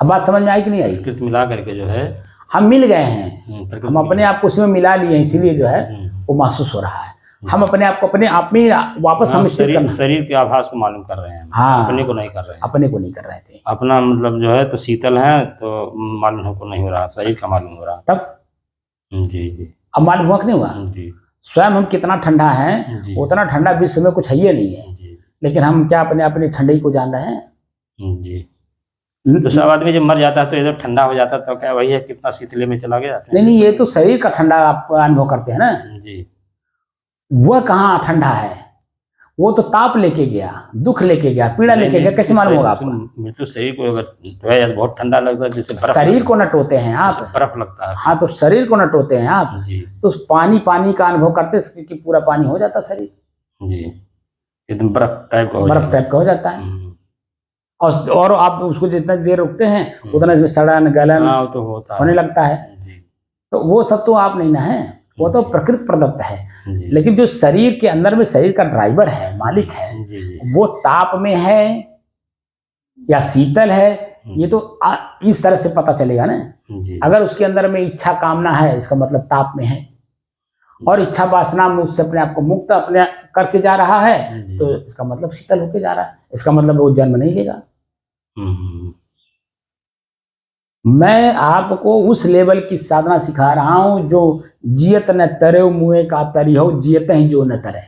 अब बात समझ में आई कि नहीं आई? प्रकृति मिला करके जो है हम मिल गए हैं, हम अपने आप को उसमें मिला लिए, इसीलिए जो है वो महसूस हो रहा है। हम अपने आप को अपने आप में वापस हम स्थिर करना, शरीर के आभास को मालूम कर रहे हैं। हाँ, अपने को नहीं कर रहे हैं। अपने को नहीं कर रहे थे। अपना मतलब जो है तो शीतल है तो मालूम हमको नहीं हो रहा, शरीर का मालूम हो रहा। तब जी अब मालूम हुआ कि नहीं हुआ? स्वयं हम कितना ठंडा है, उतना ठंडा विश्व में कुछ है ही नहीं है, लेकिन हम क्या अपने ठंडे को जान रहे हैं? जी। तो सब आदमी जब मर जाता है तो इधर ठंडा हो जाता है, तो क्या वही है कितना शीतले में चला गया? नहीं, ये तो शरीर का ठंडा आप अनुभव करते हैं ना जी। वह कहाँ ठंडा है, वो तो ताप लेके गया, दुख लेके गया, पीड़ा लेके गया। कैसे मालूम होगा आपको? तो शरीर को अगर बहुत ठंडा लगता है, जैसे शरीर को न टोते हैं आप, बर्फ लगता है। हाँ, तो शरीर को न टोते हैं आप जी। तो पानी का अनुभव करते, क्योंकि पूरा पानी हो जाता शरीर जी, एकदम बर्फ टाइप का हो जाता है। और आप उसको जितना देर रुकते हैं उतना इसमें सड़न गलन तो होने लगता है। तो वो सब तो आप नहीं ना है, वो तो प्रकृति प्रदत्त है। लेकिन जो शरीर के अंदर में शरीर का ड्राइवर है, मालिक है, वो ताप में है या शीतल है, ये तो इस तरह से पता चलेगा ना। अगर उसके अंदर में इच्छा कामना है, इसका मतलब ताप में है, और इच्छा वासना में उससे अपने आप को मुक्त अपने करके जा रहा है, तो इसका मतलब शीतल होके जा रहा है, इसका मतलब वो जन्म नहीं लेगा। मैं आपको उस लेवल की साधना सिखा रहा हूं जो जियत न तरे मुए का तरी हो, जियत ही जो न तरे।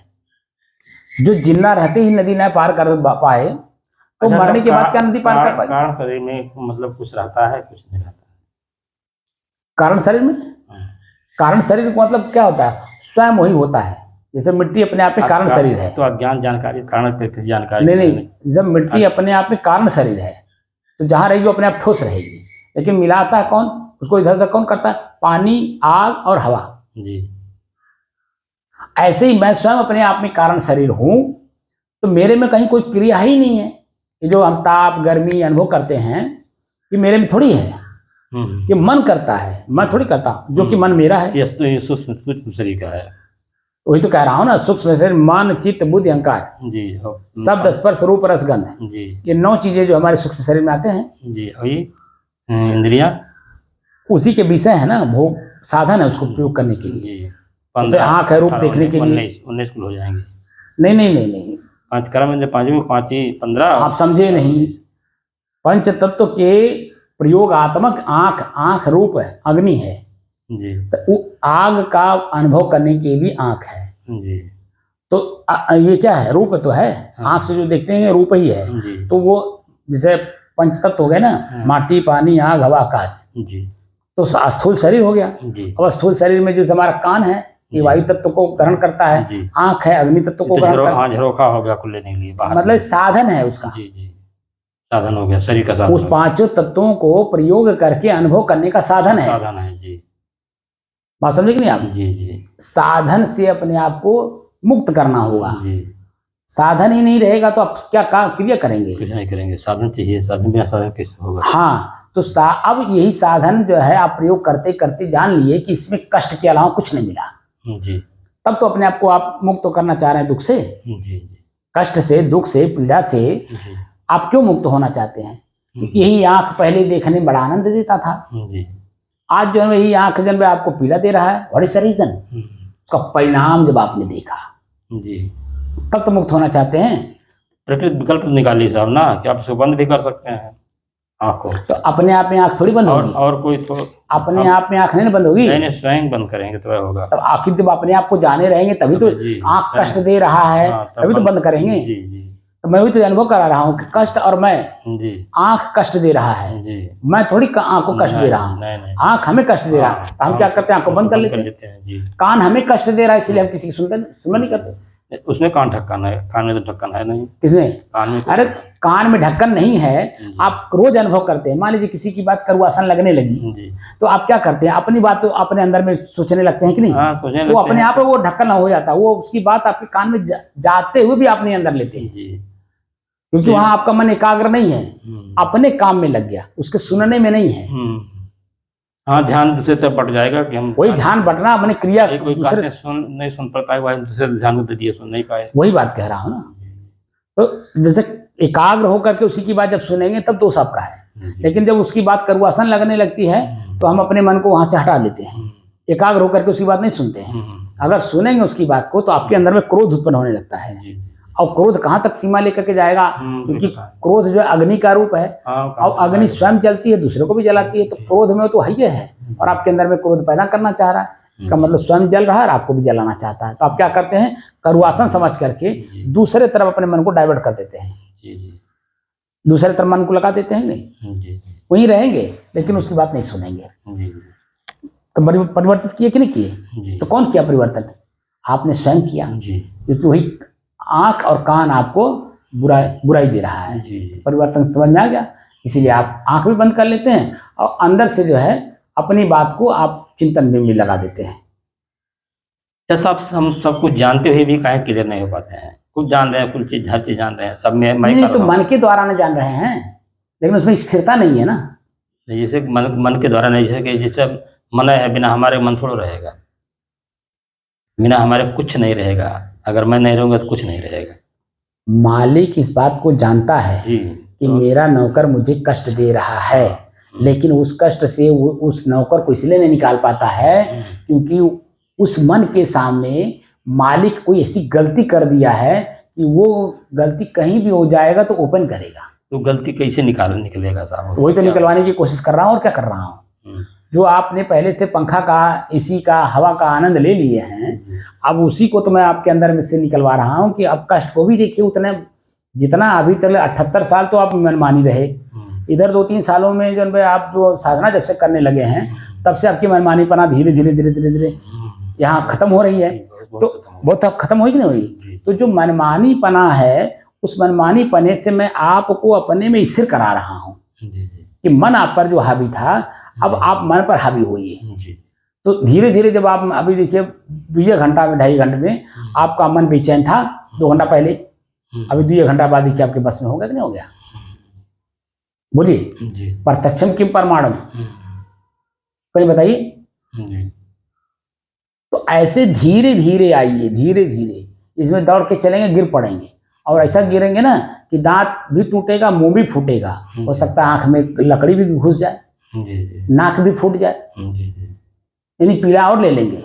जो जिंदा रहते ही नदी न पार कर पाए तो मरने के बाद क्या नदी पार कर पाए? कारण शरीर में मतलब कुछ रहता है, कुछ नहीं रहता। कारण शरीर में, कारण शरीर का मतलब क्या होता है? स्वयं वही होता है। जैसे मिट्टी अपने आप में कारण शरीर है, तो अज्ञान जानकारी कारण जानकारी नहीं, जब मिट्टी अपने आप में कारण शरीर है तो जहां रहेगी वो अपने आप ठोस रहेगी, लेकिन मिलाता है कौन उसको? इधर उधर कौन करता है? पानी, आग और हवा जी। ऐसे ही मैं स्वयं अपने आप में कारण शरीर हूं, तो मेरे में कहीं कोई क्रिया ही नहीं है। ये जो हम ताप गर्मी अनुभव करते हैं, ये मेरे में थोड़ी है, ये मन करता है, मैं थोड़ी करता, जो कि मन मेरा है। ये सूक्ष्म शरीर का है। वही तो कह रहा हूँ ना, सूक्ष्म शरीर, मन, चित्त, बुद्धि, अहंकार जी, शब्द, स्पर्श, रूप, रस, गंध जी, ये 9 चीजें जो हमारे सूक्ष्म शरीर में आते हैं जी। वही इंद्रियां उसी के विषय है ना, भोग साधन है उसको प्रयोग करने के लिए। जैसे आंख है रूप देखने के लिए। 19 हो जाएंगे। नहीं, 5 कर्म में 5 15 आप समझे नहीं। पंच तत्व के प्रयोगात्मक आंख रूप है, अग्नि है जी, तो आग का अनुभव करने के लिए आंख है जी। तो ये क्या है? रूप तो है, आंख से जो देखते हैं रूप ही है जी। तो वो जैसे पंच तत्व हो गए ना, माटी, पानी, आग, हवा, आकाश जी, तो स्थूल शरीर हो गया। अब स्थूल शरीर में जो हमारा कान है, ये वायु तत्व को ग्रहण करता है, आंख है अग्नि तत्व को ग्रहण करता है, झरोखा हो गया खुले नहीं लिए, मतलब साधन है उसका जी, साधन हो गया शरीर का साधन। उस 5 तत्वों को प्रयोग करके अनुभव करने का साधन है जी। बात समझे कि नहीं आप जी। साधन से अपने आप को मुक्त करना होगा जी। साधन ही नहीं रहेगा तो आप क्या क्रिया करेंगे? कुछ नहीं करेंगे, साधन चाहिए, साधन बिना साधन कैसे होगा? हाँ, तो अब यही साधन जो है आप प्रयोग करते करते जान लिए कि इसमें कष्ट के अलावा कुछ नहीं मिला जी, तब तो अपने आप को आप मुक्त तो करना चाह रहे हैं दुख से जी। कष्ट से, दुख से, पीड़ा से आप क्यों मुक्त होना चाहते हैं? यही आंख पहले देखने में बड़ा आनंद देता था जी। आज जो है यही आंख जब आपको पीड़ा दे रहा है, व्हाट इज द रीजन? उसका परिणाम जब आपने देखा जी, तब तो मुक्त होना चाहते हैं। प्रकृति विकल्प निकालिए साहब ना, कि आप इसको बंद भी कर सकते हैं आँख को। तो अपने आप में आँख थोड़ी बंद होगी, और कोई तो अपने आप में आँख नहीं बंद होगी। नहीं, स्वयं बंद करेंगे तो होगा। तब आखिर जब अपने आप को जाने रहेंगे तभी तो आँख कष्ट दे रहा है, तभी तो बंद करेंगे। तो मैं वही तो अनुभव करा रहा हूँ कि कष्ट और मैं, जी आंख कष्ट दे रहा है, जी मैं थोड़ी आंख को कष्ट दे रहा हूँ, नहीं आंख हमें कष्ट दे रहा है, तो हम क्या करते हैं, आंख को बंद कर लेते हैं। हैं जी। कान हमें कष्ट दे रहा है, इसलिए हम किसी की सुनना नहीं करते। उसमें कान ढक्कन है, कान में तो ढक्कन है नहीं, किसमें? कान में अरे कान में ढक्कन नहीं है, जी। आप रोज अनुभव करते हैं। मान लीजिए किसी की बात करुआसन लगने लगी, जी तो आप क्या करते हैं, अपनी बात तो अपने अंदर में सोचने लगते हैं कि नहीं? हाँ, सोचने तो लगते अपने हैं। आप वो ढक्कन हो जाता है, वो उसकी बात आपके कान में जाते हुए भी आप नहीं अंदर लेते हैं, जी क्योंकि जी। वहां आपका मन एकाग्र नहीं है, अपने काम में लग गया, उसके सुनने में नहीं है। हाँ, ध्यान दूसरे तरफ बट जाएगा कि हम वही ध्यान बटना, अपने क्रिया कोई दूसरे, नहीं सुन पाता है, वह दूसरे ध्यान में दे दिए, सुन नहीं पाए। वही बात कह रहा हूँ ना। तो जैसे एकाग्र होकर के उसी की बात जब सुनेंगे तब दोष आपका है, लेकिन जब उसकी बात करुआसन लगने लगती है तो हम अपने मन को वहां से हटा लेते हैं, एकाग्र होकर के उसकी बात नहीं सुनते हैं। अगर सुनेंगे उसकी बात को तो आपके अंदर में क्रोध उत्पन्न होने लगता है, और क्रोध कहाँ तक सीमा लेकर के जाएगा, क्योंकि क्रोध जो है अग्नि का रूप है, और अग्नि स्वयं जलती है, दूसरे को भी जलाती है, तो क्रोध में तो है ही है, और आपके अंदर में क्रोध पैदा करना चाह रहा है, इसका मतलब स्वयं जल रहा है और आपको भी जलाना चाहता है। तो आप क्या करते हैं, करुआसन समझ करके दूसरे तरफ अपने मन को डाइवर्ट कर देते हैं, दूसरे तरफ मन को लगा देते हैं, नहीं वहीं रहेंगे लेकिन उसकी बात नहीं सुनेंगे। तो परिवर्तित किए कि नहीं किए? तो कौन किया परिवर्तन? आपने स्वयं किया, क्योंकि वही आंख और कान आपको बुराई दे रहा है। परिवर्तन समझ में आ गया, इसीलिए आप आंख भी बंद कर लेते हैं और अंदर से जो है अपनी बात को आप चिंतन में लगा देते हैं। जैसा हम सब कुछ जानते हुए भी काहे क्लियर नहीं हो पाते हैं? कुछ जान रहे हैं, कुछ चीज हर चीज जान रहे हैं, सब में मैं नहीं तो मन के द्वारा न जान रहे हैं, लेकिन उसमें स्थिरता नहीं है ना। जैसे मन के द्वारा नहीं, जैसे कि जैसे मन है, बिना हमारे मन थोड़ा रहेगा, बिना हमारे कुछ नहीं रहेगा, अगर मैं नहीं रहूंगा तो कुछ नहीं रहेगा। मालिक इस बात को जानता है कि मेरा नौकर मुझे कष्ट दे रहा है, लेकिन उस कष्ट से उस नौकर को इसलिए नहीं निकाल पाता है क्योंकि उस मन के सामने मालिक कोई ऐसी गलती कर दिया है कि वो गलती कहीं भी हो जाएगा तो ओपन करेगा। तो गलती कैसे निकलेगा साहब? तो वही तो निकलवाने की कोशिश कर रहा हूँ, और क्या कर रहा हूँ। जो आपने पहले से पंखा का, एसी का, हवा का आनंद ले लिए हैं, अब उसी को तो मैं आपके अंदर में से निकलवा रहा हूँ कि अब कष्ट को भी देखिए। उतने जितना अभी तक 78 साल तो आप मनमानी रहे, इधर 2-3 सालों में जो आप जो साधना जब से करने लगे हैं तब से आपकी मनमानीपना धीरे धीरे यहाँ खत्म हो रही है। तो बहुत खत्म हुई कि नहीं हुई? तो जो मनमानीपना है, उस मनमानीपने से मैं आपको अपने में स्थिर करा रहा हूँ कि मन आप पर जो हावी था, अब आप मन पर हावी होइए। तो धीरे धीरे जब आप अभी देखिए 2 घंटा में, 2.5 घंटे में आपका मन बेचैन था 2 घंटा पहले, अभी 2 घंटा बाद देखिए आपके बस में हो गया कि नहीं हो गया? बोलिए, प्रत्यक्षम किम प्रमाणम, कहीं बताइए। तो ऐसे धीरे धीरे आइए, धीरे धीरे इसमें दौड़ के चलेंगे गिर पड़ेंगे, और ऐसा गिरेंगे ना कि दांत भी टूटेगा, मुंह भी फूटेगा, हो सकता है आंख में लकड़ी भी घुस जाए, नाक भी फूट जाए, यानी पीड़ा और ले लेंगे।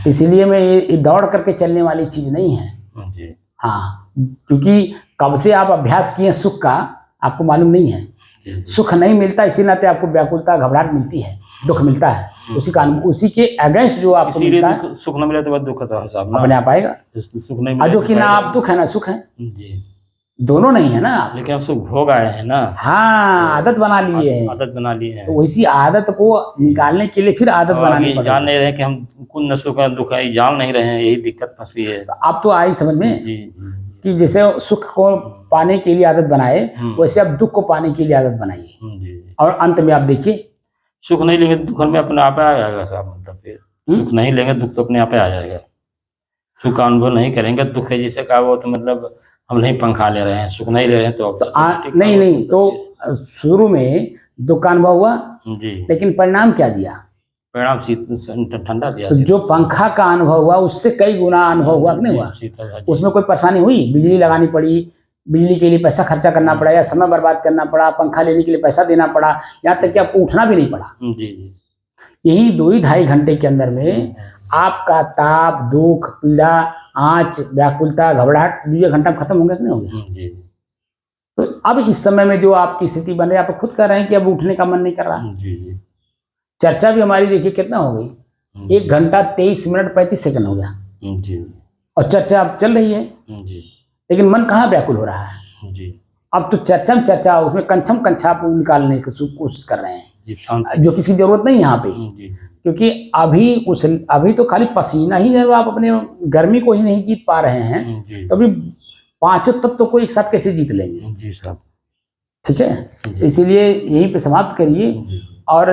इसीलिए मैं ये दौड़ करके चलने वाली चीज नहीं है। हाँ, क्योंकि कब से आप अभ्यास किए सुख का आपको मालूम नहीं है। सुख नहीं मिलता, इसी नाते आपको व्याकुलता, घबराहट मिलती है, दुख मिलता है, उसी के अगेंस्ट जो आपको मिलता है। सुख न मिले तो बाद दुख था साहब, अपने आप आएगा। सुख नहीं मिले जो कि ना आप दुख है ना सुख है, दोनों नहीं है ना आप, लेकिन आप सुख भोग आए हैं ना। हाँ, आदत बना लिए हैं, आदत बना लिए हैं। तो वैसी आदत को निकालने के लिए फिर आदत बनानी पड़ेगी। जान नहीं रहे कि हम कुछ न सुख है दुख है, जान नहीं रहे हैं, यही दिक्कत फंसी है। तो आप तो आई समझ में कि जैसे सुख को पाने के लिए आदत बनाए, वैसे आप दुख को पाने के लिए आदत बनाइए, और अंत में आप देखिए सुख नहीं लेंगे दुख में अपने आप आ जाएगा साहब। मतलब फिर सुख नहीं लेंगे दुख तो अपने आप आ जाएगा। सुख का अनुभव नहीं करेंगे, दुख है जैसे कहा वो तो मतलब हम नहीं पंखा ले रहे हैं, सुख नहीं ले रहे हैं तो नहीं तो शुरू में दुख का अनुभव हुआ जी, लेकिन परिणाम क्या दिया? परिणाम ठंडा दिया। तो जो पंखा का अनुभव हुआ उससे कई गुना अनुभव हुआ कि नहीं हुआ? उसमें कोई परेशानी हुई? बिजली लगानी पड़ी, बिजली के लिए पैसा खर्चा करना पड़ा, या समय बर्बाद करना पड़ा, पंखा लेने के लिए पैसा देना पड़ा, यहाँ तक कि आपको उठना भी नहीं पड़ा। यही 2-2.5 घंटे के अंदर में आपका ताप, दुख, पीड़ा, आँच, व्याकुलता, घबराहट 2 घंटा में खत्म हो गया कि नहीं हो गया? तो अब इस समय में जो आपकी स्थिति बन रही है, आप खुद कह रहे हैं कि अब उठने का मन नहीं कर रहा। चर्चा भी हमारी देखिए कितना हो गई, 1 घंटा 23 मिनट 35 सेकंड हो गया, और चर्चा अब चल रही है। लेकिन मन कहाँ व्याकुल हो रहा है। जी अब तो चर्चा में चर्चा, उसमें कंछम कंछा निकालने की कोशिश कर रहे हैं, जी शांत। जो किसी की जरूरत नहीं यहाँ पे। जी क्योंकि अभी तो खाली पसीना ही है, आप अपने गर्मी को ही नहीं जीत पा रहे हैं, जी तो अभी पांचों तत्व को एक साथ कैसे जीत लेंगे। जी साहब। ठीक है, तो इसीलिए यहीं पे समाप्त करिए और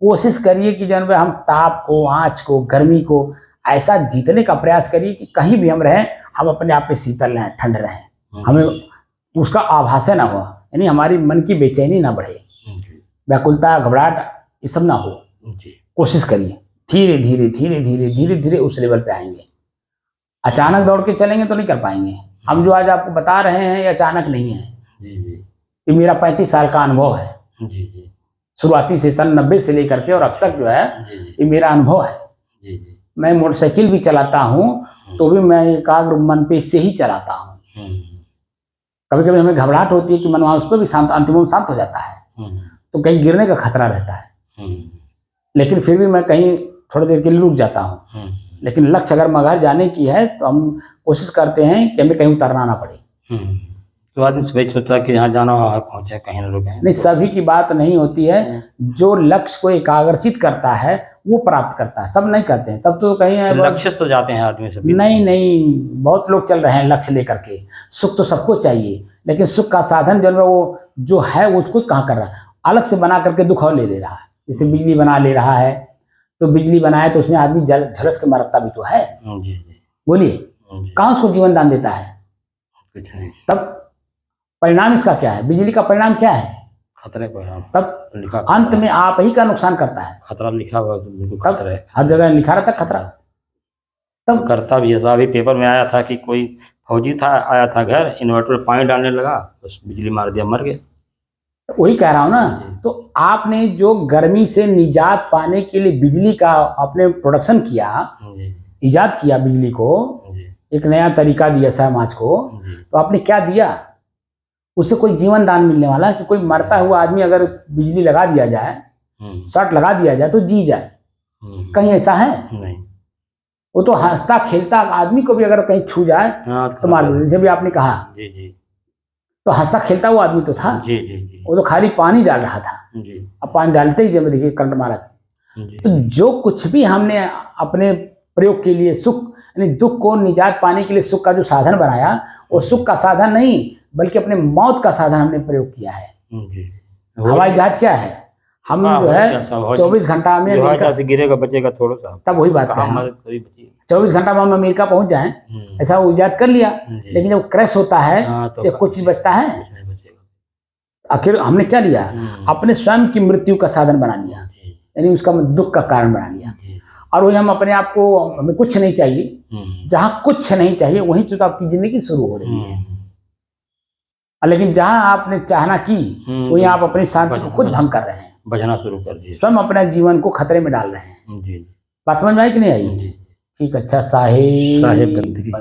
कोशिश करिए कि जब हम ताप को, आँच को, गर्मी को ऐसा जीतने का प्रयास करिए कि कहीं भी हम रहें, हम अपने आप में शीतल रहें, ठंड रहें, हमें उसका आभास ना हो, यानी हमारी मन की बेचैनी ना बढ़े, व्याकुलता, घबराहट ये सब ना हो। कोशिश करिए, धीरे धीरे धीरे धीरे धीरे धीरे उस लेवल पे आएंगे। अचानक दौड़ के चलेंगे तो नहीं कर पाएंगे। हम जो आज आपको बता रहे हैं ये अचानक नहीं है, ये मेरा 35 साल का अनुभव है। शुरुआती से सन 90 से लेकर के और अब तक जो है ये मेरा अनुभव है। मैं मोटरसाइकिल भी चलाता हूँ तो भी मैं एकाग्र मन पे से ही चलाता हूँ। कभी कभी हमें घबराहट होती है कि मन वहाँ उस पर भी शांत, अंतिम शांत हो जाता है, तो कहीं गिरने का खतरा रहता है, लेकिन फिर भी मैं कहीं थोड़ी देर के लिए रुक जाता हूँ। लेकिन लक्ष्य अगर मगहर जाने की है तो हम कोशिश करते हैं कि हमें कहीं उतरना ना पड़े। तो आदमी सभी सोचता है कि यहाँ जाना वहाँ पहुँचे, कहीं ना रुके। नहीं, सभी की बात नहीं होती है। जो लक्ष्य को एकाग्रचित करता है वो प्राप्त करता है, सब नहीं करते हैं। तब तो कहीं लक्ष्य तो जाते हैं आदमी सभी। नहीं, बहुत लोग चल रहे हैं लक्ष्य लेकर के। सुख तो सबको चाहिए, लेकिन सुख का साधन जो है वो जो है वो उसको कहाँ कर रहा है, अलग से बना करके दुख और ले रहा है। जैसे बिजली बना ले रहा है, तो बिजली बनाए तो उसमें आदमी झलस के मरता भी तो है। बोलिए, कहाँ उसको जीवन दान देता है? तब परिणाम इसका क्या है? बिजली का परिणाम क्या है? खतरे परिणाम। तब अंत में आप ही का नुकसान करता है। खतरा लिखा हुआ, तब हर जगह लिखा रहता खतरा, तब करता भी है। अभी पेपर में आया था कि कोई फौजी था, आया था घर, इन्वर्टर में पानी डालने लगा, बस बिजली मार दिया, मर गए। वही कह रहा हूँ ना, तो आपने जो गर्मी से निजात पाने के लिए बिजली का आपने प्रोडक्शन किया, इजाद किया, बिजली को एक नया तरीका दिया समाज को, तो आपने क्या दिया? उससे कोई जीवन दान मिलने वाला है कि कोई मरता हुआ आदमी अगर बिजली लगा दिया जाए, शॉर्ट लगा दिया जाए तो जी जाए? कहीं ऐसा है? नहीं। वो तो हंसता खेलता आदमी को भी अगर कहीं छू जाए तो मार दे। जैसे भी आपने कहा, तो हंसता खेलता वो आदमी तो था, वो तो खाली पानी डाल रहा था। अब पानी डालते ही जब देखिए करंट मारा। तो जो कुछ भी हमने अपने प्रयोग के लिए सुख यानी दुख को निजात पाने के लिए सुख का जो साधन बनाया, वो सुख का साधन नहीं बल्कि अपने मौत का साधन हमने प्रयोग किया है। हवाई जहाज क्या है? हम जो है 24 घंटा में गिरेगा बचेगा थोड़ा सा, तब वही बात है, 24 घंटा में हम अमेरिका पहुंच जाएं, ऐसा वो इजाद कर लिया। लेकिन जब क्रैश होता है तो कुछ चीज बचता है? आखिर हमने क्या लिया? अपने स्वयं की मृत्यु का साधन बना लिया, यानी उसका दुख का कारण बना लिया। और वही हम अपने आप को, हमें कुछ नहीं चाहिए, जहाँ कुछ नहीं चाहिए वहीं तो आपकी जिंदगी शुरू हो रही है। लेकिन जहाँ आपने चाहना की वहीं आप अपनी शांति को खुद भंग कर रहे हैं, बजना शुरू कर दिए, स्वयं अपने जीवन को खतरे में डाल रहे हैं। बात समझ में आई कि नहीं आई? ठीक, अच्छा, साहिब बंदगी।